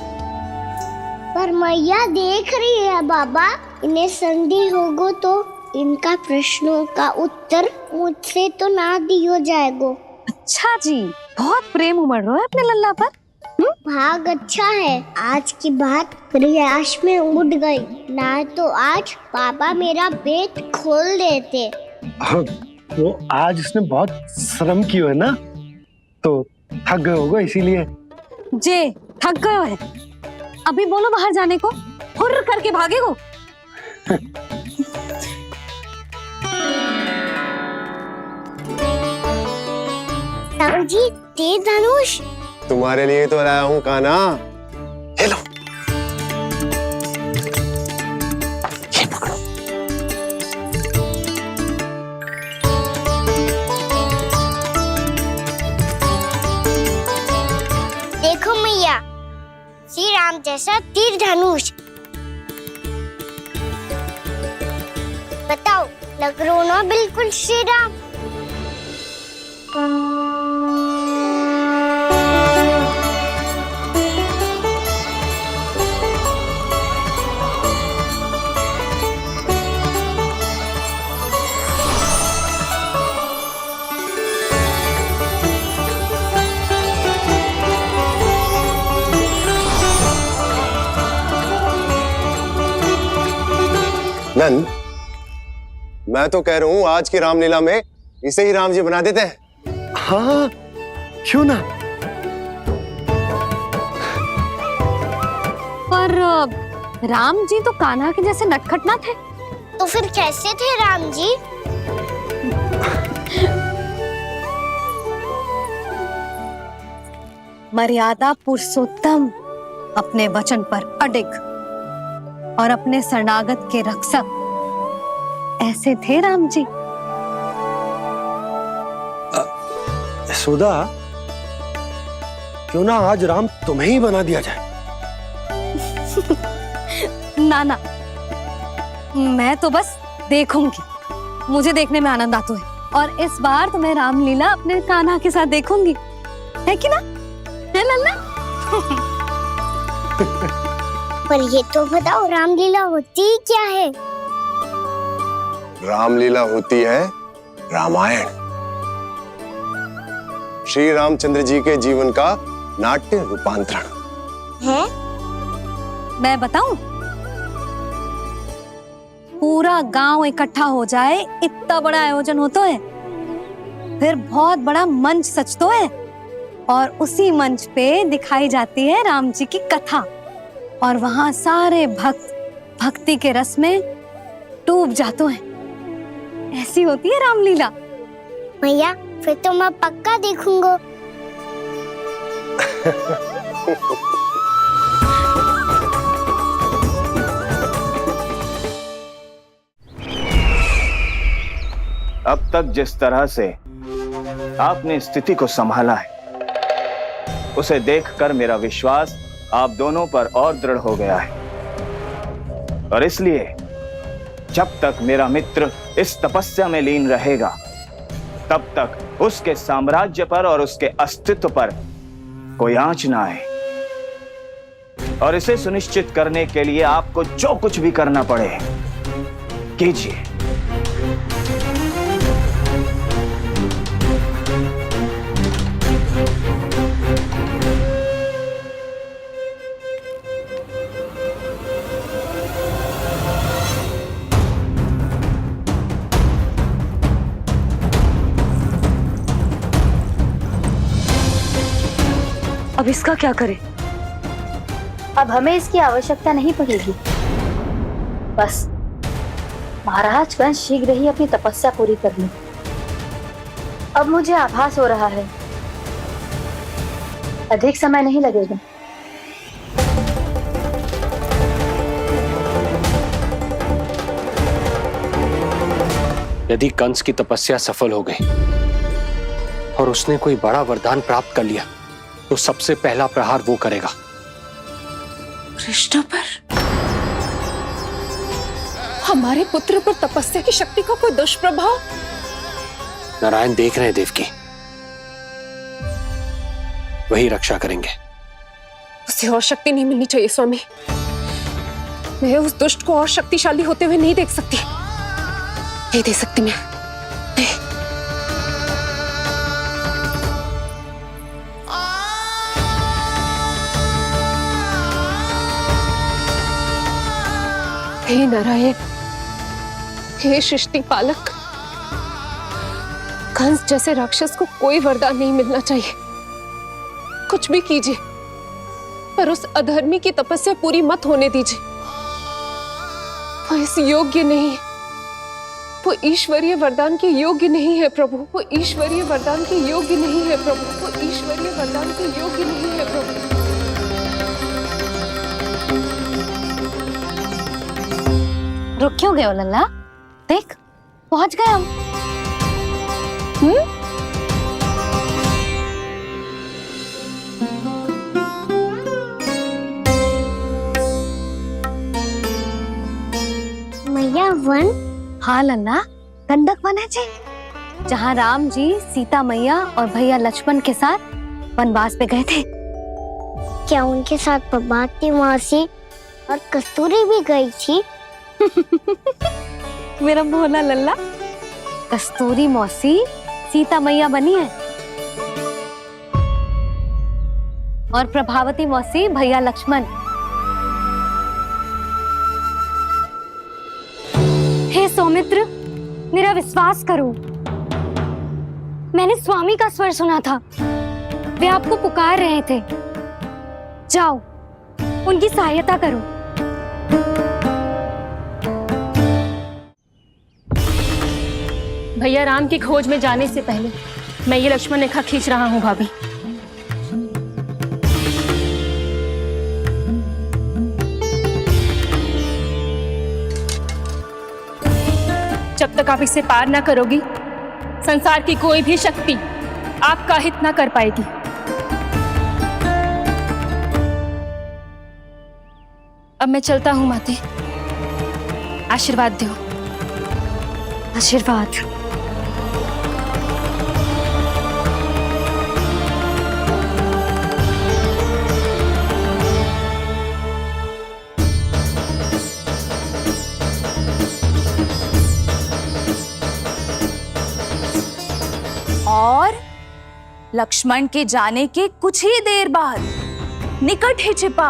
पर मैया देख रही है बाबा, इन्हें संदेह होगो तो इनका प्रश्नों का उत्तर मुझसे तो ना दियो जाएगो। अच्छा जी, बहुत प्रेम उमड़ रहा है अपने लल्ला पर। भाग अच्छा है, आज की बात प्रयास में उड़ गई, ना तो आज पापा मेरा पेट खोल देते। वो आज उसने बहुत श्रम किया है ना, तो थक गए होगा इसीलिए। जे थक गए है, अभी बोलो बाहर जाने को, हुर्र करके भागेगो। जी, तीर धनुष तुम्हारे लिए तो लाया हूँ कान्हा। ये लो, ये पकड़ो। देखो मैया, श्री राम जैसा तीर धनुष। बताओ, लग रहा ना बिल्कुल श्री राम? नंद, मैं तो कह रहा हूँ आज की रामलीला में इसे ही राम जी बना देते हैं। हाँ, क्यों ना। पर राम जी तो कान्हा के जैसे नटखट ना थे। तो फिर कैसे थे राम जी? मर्यादा पुरुषोत्तम, अपने वचन पर अडिग और अपने शरणागत के रक्षक, ऐसे थे राम जी। यशोदा, क्यों ना आज राम तुम्हें ही बना दिया जाए? ना ना, मैं तो बस देखूंगी, मुझे देखने में आनंद आता है और इस बार तो मैं रामलीला अपने कान्हा के साथ देखूंगी, है कि ना? है लल्ला? पर ये तो बताओ, रामलीला होती क्या है? रामलीला होती है रामायण, श्री रामचंद्र जी के जीवन का नाट्य रूपांतरण है। मैं बताऊं? पूरा गांव इकट्ठा हो जाए, इतना बड़ा आयोजन होता है, फिर बहुत बड़ा मंच सजतो है और उसी मंच पे दिखाई जाती है राम जी की कथा और वहां सारे भक्त भक्ति के रस में डूब जाते हैं। ऐसी होती है रामलीला। भैया, फिर तो मैं पक्का देखूंगा। अब तक जिस तरह से आपने स्थिति को संभाला है, उसे देखकर मेरा विश्वास आप दोनों पर और दृढ़ हो गया है और इसलिए जब तक मेरा मित्र इस तपस्या में लीन रहेगा, तब तक उसके साम्राज्य पर और उसके अस्तित्व पर कोई आंच ना आए। और इसे सुनिश्चित करने के लिए आपको जो कुछ भी करना पड़े कीजिए। अब इसका क्या करें? अब हमें इसकी आवश्यकता नहीं पड़ेगी। बस महाराज कंस शीघ्र ही अपनी तपस्या पूरी कर ले। अब मुझे आभास हो रहा है अधिक समय नहीं लगेगा। यदि कंस की तपस्या सफल हो गई और उसने कोई बड़ा वरदान प्राप्त कर लिया, तो सबसे पहला प्रहार वो करेगा। कृष्ण पर? हमारे पुत्र पर तपस्या की शक्ति का कोई दुष्प्रभाव? नारायण देख रहे हैं देवकी, वही रक्षा करेंगे। उसे और शक्ति नहीं मिलनी चाहिए स्वामी। मैं उस दुष्ट को और शक्तिशाली होते हुए नहीं देख सकती, नहीं दे सकती मैं। हे नारायण, हे सृष्टि पालक, कंस जैसे राक्षस को कोई वरदान नहीं मिलना चाहिए। कुछ भी कीजिए, पर उस अधर्मी की तपस्या पूरी मत होने दीजिए। वो इस योग्य नहीं है, वो ईश्वरीय वरदान के योग्य नहीं है प्रभु। वो ईश्वरीय वरदान के योग्य नहीं है प्रभु। वो ईश्वरीय वरदान के योग्य नहीं है प्रभु। रुक क्यों गए हो लल्ला? देख, पहुंच गए हम। मैया वन? हाँ लल्ला, गंडक वन है जी, जहाँ राम जी सीता मैया और भैया लक्ष्मण के साथ वनवास पे गए थे। क्या उनके साथ पद्मावती मौसी और कस्तूरी भी गई थी? मेरा भोला लल्ला, कस्तूरी मौसी सीता मैया बनी है और प्रभावती मौसी भैया लक्ष्मण। हे सौमित्र, मेरा विश्वास करो, मैंने स्वामी का स्वर सुना था। वे आपको पुकार रहे थे। जाओ, उनकी सहायता करो। भैया राम की खोज में जाने से पहले मैं ये लक्ष्मण रेखा खींच रहा हूँ भाभी। जब तक आप इसे पार ना करोगी, संसार की कोई भी शक्ति आपका हित ना कर पाएगी। अब मैं चलता हूँ माते, आशीर्वाद दो। आशीर्वाद। और लक्ष्मण के जाने के कुछ ही देर बाद निकट ही छिपा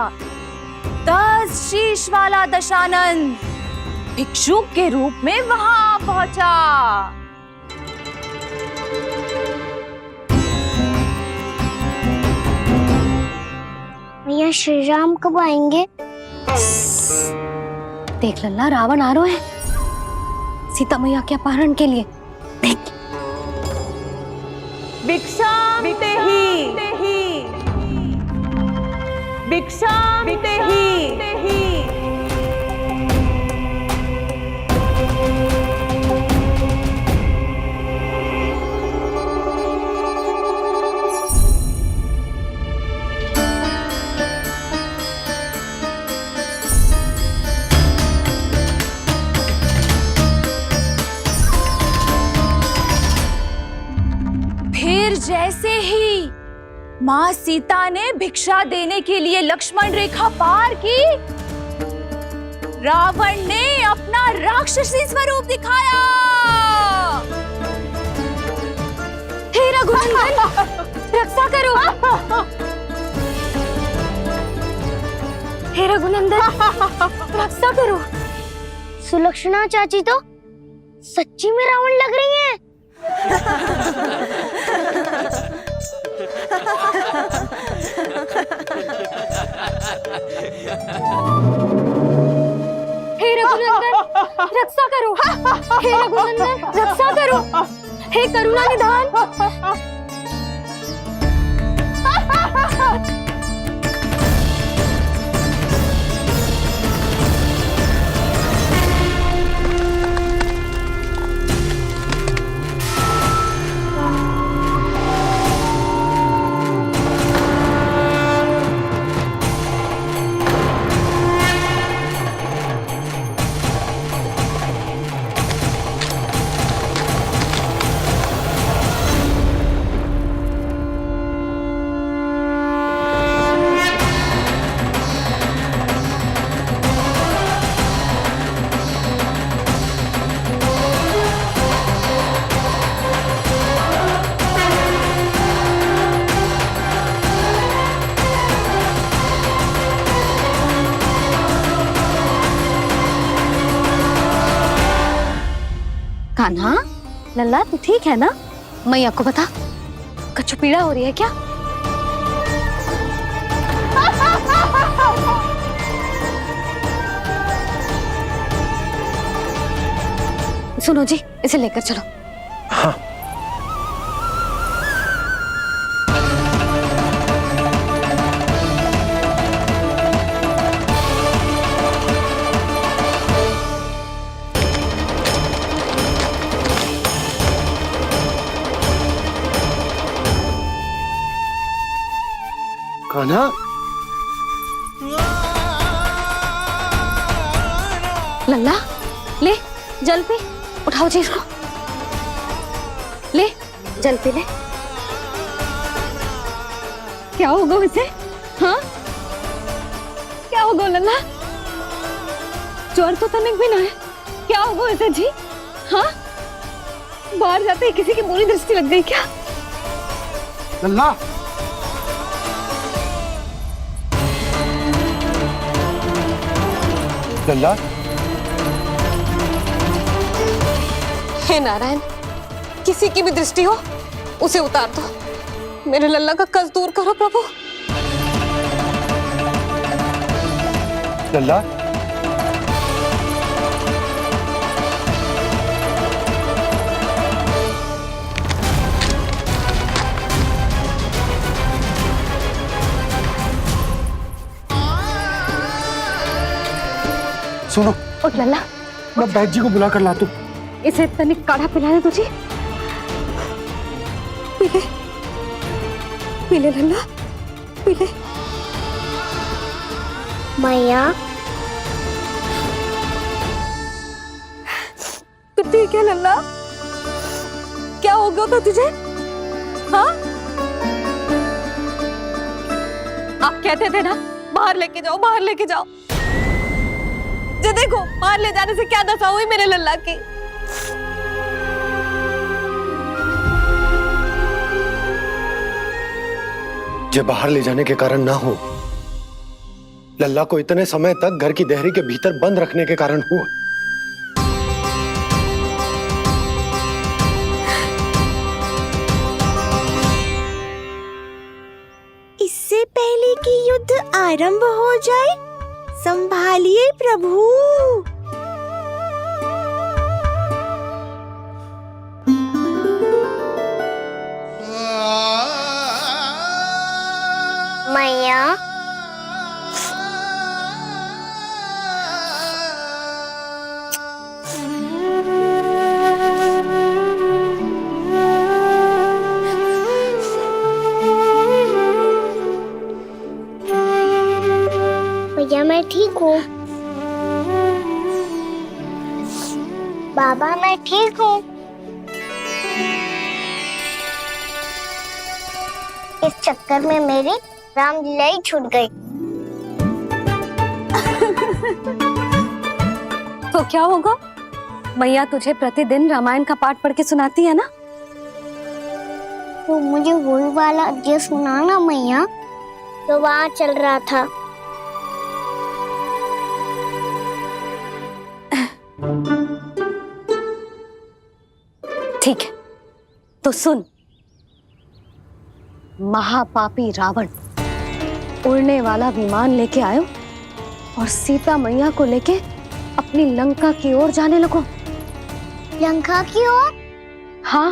10 शीश वाला दशानन भिक्षुक के रूप में वहां पहुंचा। भैया श्री राम कब आएंगे? देख लल्ला, रावण आ रहा है सीता मैया के अपहरण के लिए। देख। भिक्षाम देहि, भिक्षाम देहि। फिर जैसे ही माँ सीता ने भिक्षा देने के लिए लक्ष्मण रेखा पार की, रावण ने अपना राक्षसी स्वरूप दिखाया। हे रघुनंदन, रक्षा करो। हे रघुनंदन, रक्षा करो। सुलक्षणा चाची तो सच्ची में रावण लग रही हैं। हे रघुनंदन, रक्षा करो। हे रघुनंदन, रक्षा करो। हे करुणा निधान। कान्हा, लल्ला तू ठीक है ना? मैया को बता, कछु पीड़ा हो रही है क्या? सुनो जी, इसे लेकर चलो। हाँ। कान्हा, लल्ला ले जल पी, उठाओ जी इसको। ले जल पी ले। क्या होगा उसे? हाँ क्या होगा लल्ला? ज्वर तो तनिक भी ना है। क्या होगा उसे जी? हाँ बाहर जाते ही किसी की बुरी दृष्टि लग गई क्या? लल्ला, लल्ला, हे नारायण, किसी की भी दृष्टि हो उसे उतार दो। मेरे लल्ला का कष्ट दूर करो प्रभु। लल्ला, सुनो, उठ लल्ला, मैं बैद जी को बुला कर लाता हूँ। इसे तनिक काढ़ा पिला दे तुझे। पीले पीले लल्ला, पीले। मैया तो ठीक है लल्ला, क्या हो गया था तुझे? हाँ, आप कहते थे ना बाहर लेके जाओ, बाहर लेके जाओ। जे देखो बाहर ले जाने से क्या दशा हुई मेरे लल्ला की। जे बाहर ले जाने के कारण ना हो, लल्ला को इतने समय तक घर की देहरी के भीतर बंद रखने के कारण हुआ। इससे पहले कि युद्ध आरंभ हो जाए, संभालिए प्रभु। मैया भैया मैं ठीक हूँ। बाबा मैं ठीक हूँ। इस चक्कर में मेरी रामलीला ही छूट गई। तो क्या होगा? मैया तुझे प्रतिदिन रामायण का पाठ पढ़ के सुनाती है ना? तो मुझे वही वाला अध्याय सुनाना मैया, तो वहाँ चल रहा था। ठीक है, तो सुन। महापापी रावण उड़ने वाला विमान लेके आयो और सीता मैया को लेके अपनी लंका की ओर जाने लगो। लंका की ओर? हाँ,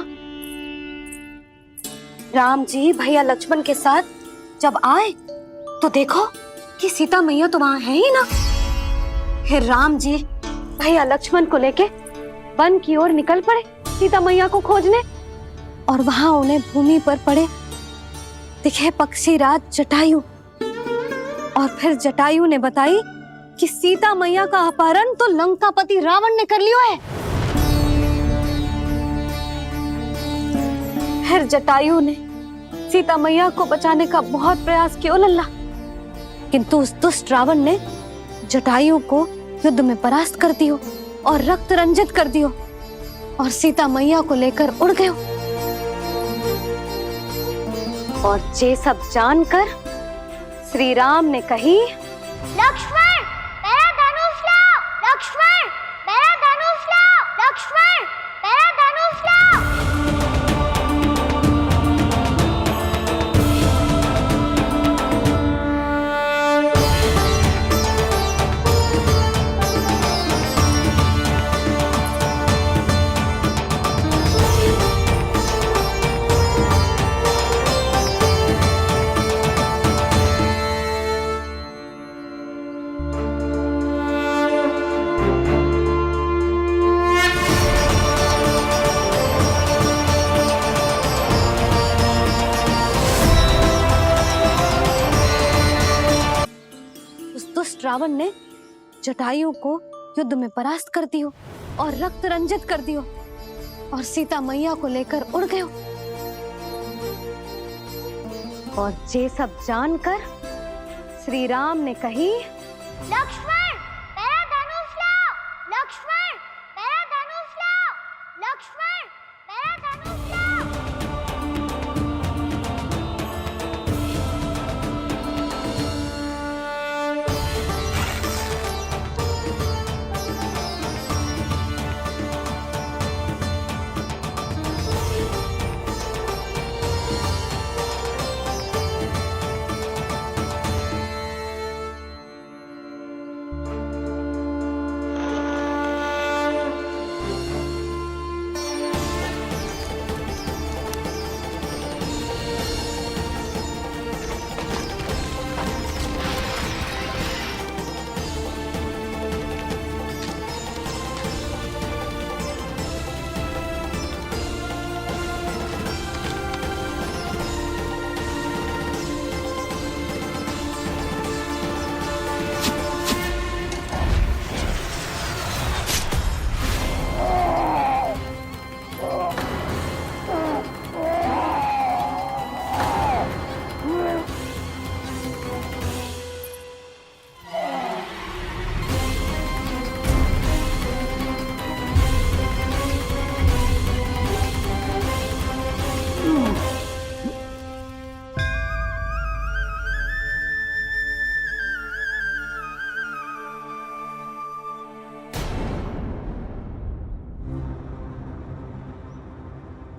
राम जी भैया लक्ष्मण के साथ जब आए तो देखो कि सीता मैया तो वहां है ही ना। फिर राम जी भैया लक्ष्मण को लेके वन की ओर निकल पड़े सीता मैया को खोजने, और वहां उन्हें भूमि पर पड़े दिखे पक्षी राज जटायु। और फिर जटायु ने बताई कि सीता मैया का अपहरण तो लंकापति रावण ने कर लियो है। फिर जटायु ने सीता मैया को बचाने का बहुत प्रयास किया लल्ला, किंतु उस दुष्ट रावण ने जटायु को युद्ध में परास्त कर दियो और रक्त रंजित कर दियो और सीता मैया को लेकर उड़ गयो। और ये सब जानकर श्री राम ने कही, लक्ष्मण मेरा धनुष लाओ, लक्ष्मण मेरा धनुष लाओ, लक्ष्मण मेरा धनुष लाओ। रावण ने जटायु को युद्ध में परास्त कर दियो और रक्त रंजित कर दियो और सीता मैया को लेकर उड़ गयो। और ये सब जानकर श्री राम ने कही, लक्ष्मण मेरा धनुष लाओ, लक्ष्मण मेरा धनुष लाओ, लक्ष्मण मेरा धनुष लाओ।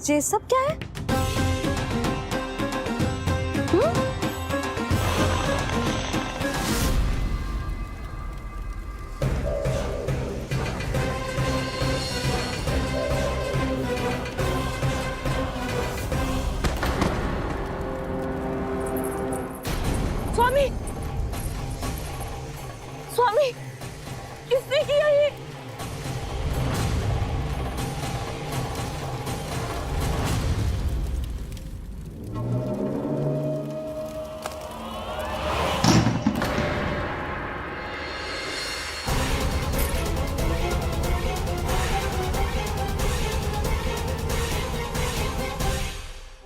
ये सब क्या है? स्वामी, स्वामी, किसने किया ये?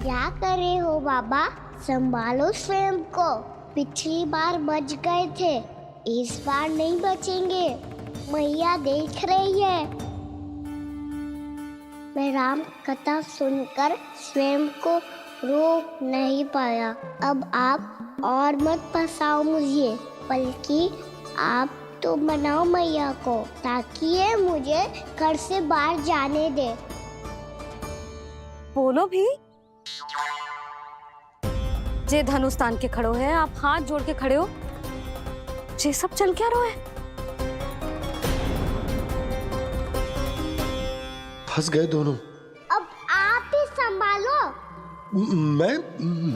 क्या कर रहे हो बाबा? संभालो स्वयं को। पिछली बार बच गए थे, इस बार नहीं बचेंगे। मैया देख रही है। मैं राम कथा सुनकर स्वयं को रोक नहीं पाया। अब आप और मत फंसाओ मुझे, बल्कि आप तो मनाओ मैया को, ताकि ये मुझे घर से बाहर जाने दे। बोलो भी। जे धनुष तान के खड़ो है, आप हाथ जोड़ के खड़े हो। ये सब चल क्या रहा है? फंस गए दोनों। अब आप ही संभालो।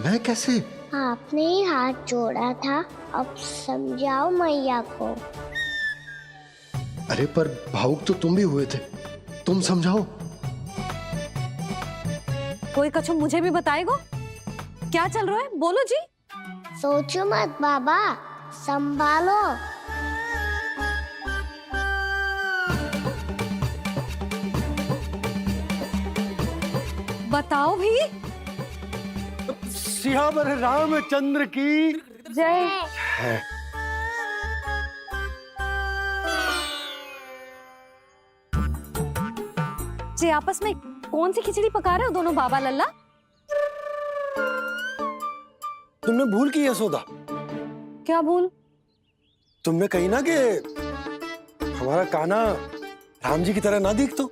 मैं कैसे? आपने ही हाथ जोड़ा था, अब समझाओ मैया को। अरे पर भावुक तो तुम भी हुए थे, तुम समझाओ। कोई कछु मुझे भी बताएगो? क्या चल रहा है? बोलो जी। सोचो मत बाबा, संभालो। बताओ भी। सियावर रामचंद्र की जय। है। जी आपस में कौन सी खिचड़ी पका रहे हो दोनों बाबा लल्ला? तुमने भूल की यशोदा? क्या भूल? तुमने कही ना कि हमारा कान्हा राम जी की तरह ना दिख तो।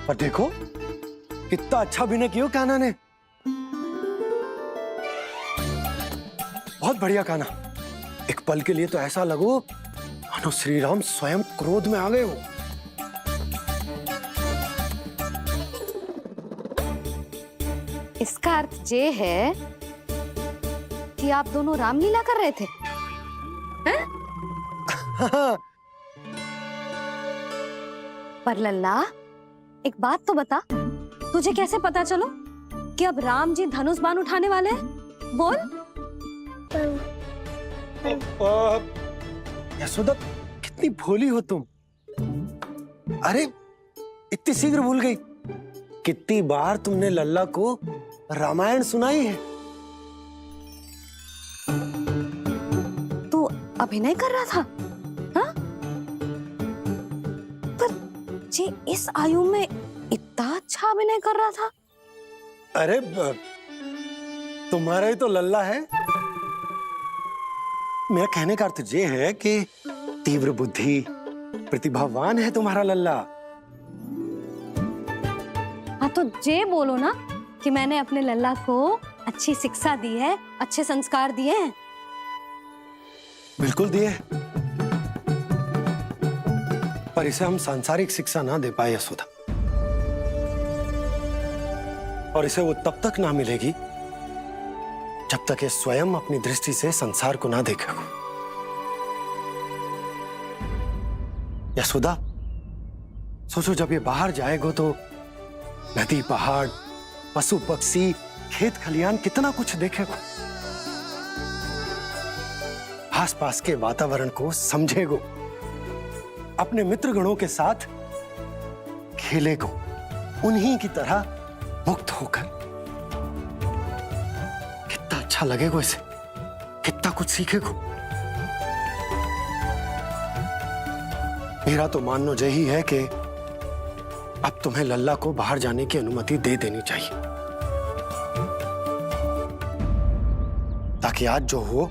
पर देखो कितना अच्छा अभिनय किया कान्हा ने। बहुत बढ़िया कान्हा। एक पल के लिए तो ऐसा लगो मानो श्री राम स्वयं क्रोध में आ गए हो। इसका अर्थ ये है कि आप दोनों रामलीला कर रहे थे, हैं? पर लल्ला एक बात तो बता, तुझे कैसे पता चलो कि अब राम जी धनुष बाण उठाने वाले हैं? बोल। यशोदा कितनी भोली हो तुम। अरे इतनी शीघ्र भूल गई। कितनी बार तुमने लल्ला को रामायण सुनाई है। तू अभिनय कर रहा था, हाँ? पर जी इस आयु में इतना अच्छा अभिनय कर रहा था। अरे तुम्हारा ही तो लल्ला है। मेरा कहने का अर्थ ये है कि तीव्र बुद्धि, प्रतिभावान है तुम्हारा लल्ला। हाँ तो जे बोलो ना कि मैंने अपने लल्ला को अच्छी शिक्षा दी है, अच्छे संस्कार दिए हैं। बिल्कुल दिए, पर इसे हम सांसारिक शिक्षा ना दे पाए यशोदा। और इसे वो तब तक ना मिलेगी जब तक ये स्वयं अपनी दृष्टि से संसार को ना देखेगा। यशोदा सोचो, जब ये बाहर जाएगा तो नदी, पहाड़, पशु पक्षी, खेत खलियान कितना कुछ देखेगा। आसपास के वातावरण को समझेगो, अपने मित्रगणों के साथ खेलेगो, उन्हीं की तरह मुक्त होकर। कितना अच्छा लगेगा इसे, कितना कुछ सीखेगो। मेरा तो मानना यही है कि अब तुम्हें लल्ला को बाहर जाने की अनुमति दे देनी चाहिए, ताकि आज जो हो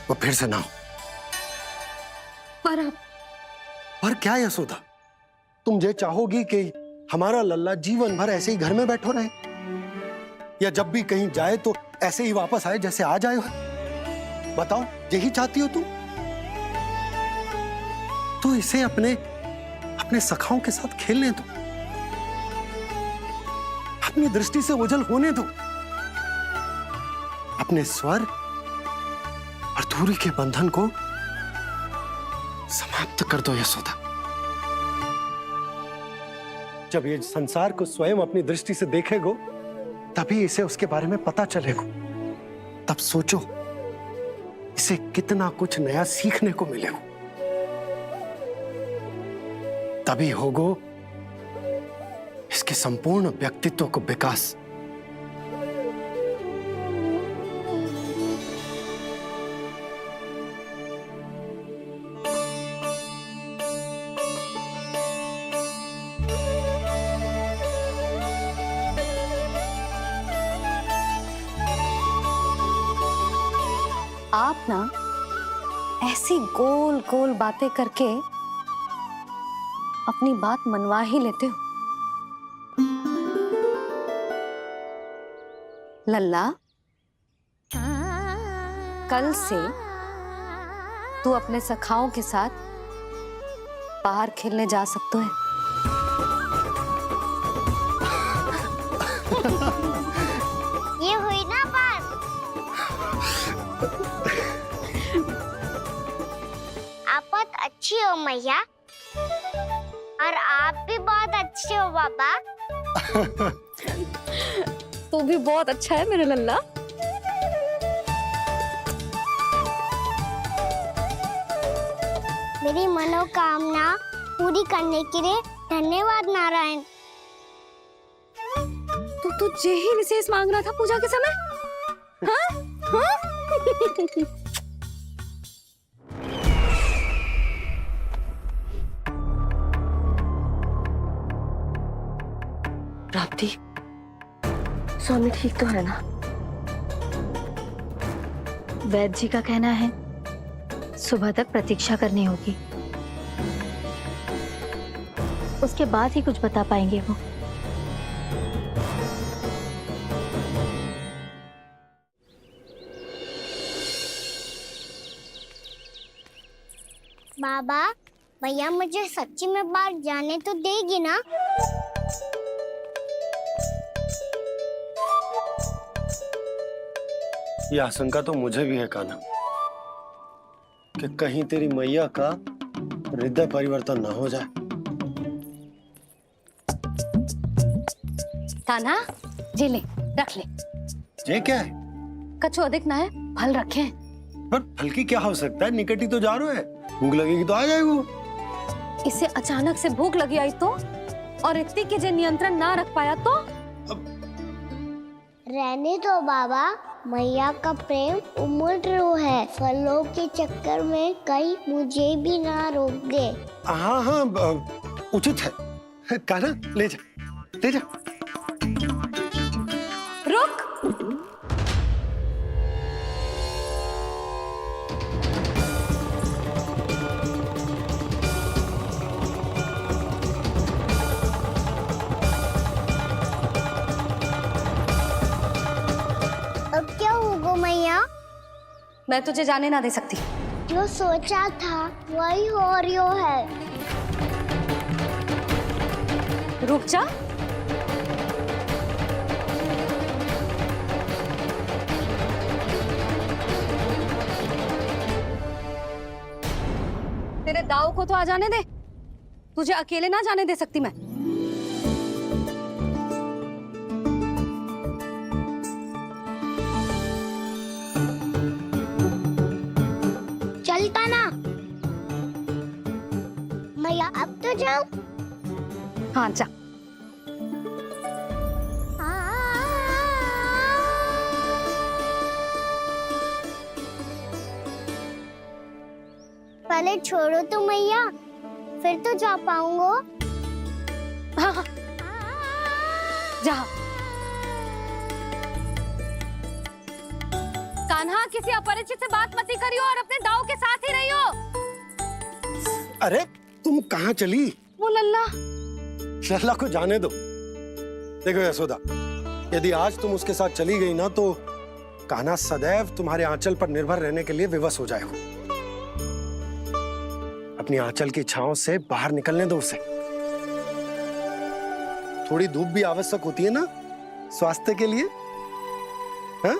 वो फिर से ना हो। पर पर क्या यशोदा, तुम ये चाहोगी कि हमारा लल्ला जीवन भर ऐसे ही घर में बैठो रहे, या जब भी कहीं जाए तो ऐसे ही वापस आए जैसे आज आए हो? बताओ, यही चाहती हो तुम? तो इसे अपने सखाओं के साथ खेलने दो, अपनी दृष्टि से ओझल होने दो, अपने स्वर और दूरी के बंधन को समाप्त कर दो यशोदा। जब ये संसार को स्वयं अपनी दृष्टि से देखेगो, तभी इसे उसके बारे में पता चलेगा। तब सोचो, इसे कितना कुछ नया सीखने को मिलेगा। तभी होगो इसके संपूर्ण व्यक्तित्व को विकास। आप ना ऐसी गोल गोल बातें करके अपनी बात मनवा ही लेते हो। लल्ला, कल से तू अपने सखाओं के साथ बाहर खेलने जा सकते हैं। ये हुई ना बात। आप बहुत अच्छी हो मैया, और आप भी बहुत अच्छे हो पापा। तू भी बहुत अच्छा है मेरा लल्ला। मेरी मनोकामना पूरी करने के लिए धन्यवाद नारायण। तो तुझे ही विशेष मांग रहा था पूजा के समय? हाँ? हाँ? प्राप्ति, स्वामी ठीक तो है ना? वैद्य जी का कहना है सुबह तक प्रतीक्षा करनी होगी, उसके बाद ही कुछ बता पाएंगे वो। बाबा, भैया मुझे सच्ची में बाहर जाने तो देगी ना? ये आशंका तो मुझे भी है कान्हा, कि कहीं तेरी मैया का हृदय परिवर्तन न हो जाए। कान्हा, जी ले, रख ले। ये क्या है? कछु अधिक ना है, फल रखे। पर फल की क्या हो सकता है? निकट ही तो जा रहे है, भूख लगेगी तो आ जाएगा। इसे अचानक से भूख लगी आई तो, और इतनी के जे नियंत्रण ना रख पाया तो? रहने दो बाबा, मैया का प्रेम उमड़ है। फलों के चक्कर में कहीं मुझे भी ना रोक दे। हाँ हाँ, उचित है। कान्हा, ले जा, ले जा। रुक। अब क्या होगा मैया? मैं तुझे जाने ना दे सकती। जो सोचा था वही हो रही है। रुक जा। तेरे दाव को तो आ जाने दे, तुझे अकेले ना जाने दे सकती मैं। चलता ना मैया, अब तो जाओ। हाँ जा। पहले छोड़ो तो मैया, फिर तो जा पाऊंगा। हाँ हाँ, जा। कान्हा, किसी अपरिचित से बात मत करियो और अपने दाव के साथ ही रहियो। अरे तुम कहाँ चली? वो लल्ला, शर्ला को जाने दो। देखो यशोदा, यदि आज तुम उसके साथ चली गई ना तो कान्हा सदैव तुम्हारे आंचल पर निर्भर रहने के लिए विवश हो जाएगा। अपनी आंचल की छांव से बाहर निकलने दो उसे। थोड़ी धूप भी आवश्यक होती है ना स्वास्थ्य के लिए, हैं?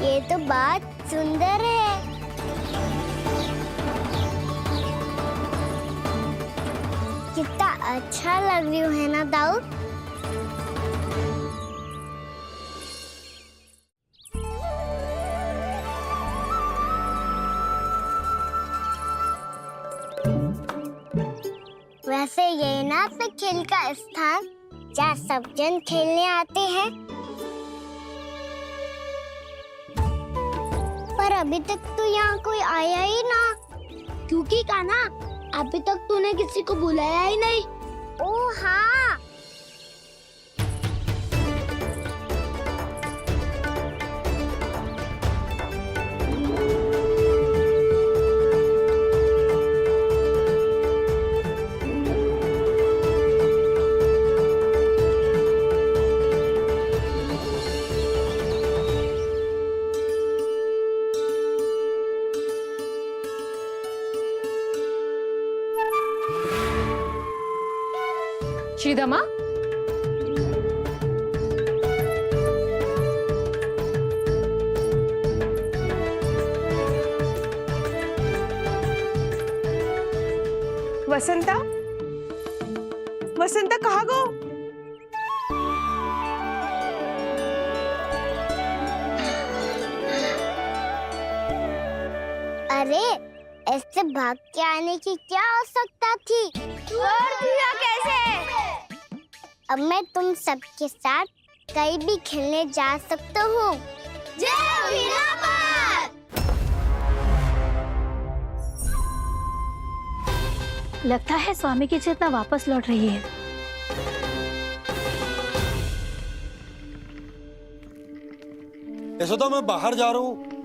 ये तो बात सुंदर है। कितना अच्छा लग रही है ना दाऊद? वैसे ये ना तो खेल का स्थान जहाँ सब जन खेलने आते हैं, पर अभी तक तो यहाँ कोई आया ही ना। क्योंकि कान्हा, अभी तक तूने किसी को बुलाया ही नहीं। ओ हाँ, श्रीदमा, वसंता, वसंता कहाँ गो? अरे ऐसे भाग के आने की क्या आवश्यकता थी? कैसे? अब मैं तुम सबके साथ कहीं भी खेलने जा सकता हूँ। लगता है स्वामी की चेतना वापस लौट रही है। यशोदा, मैं बाहर जा रहा हूँ,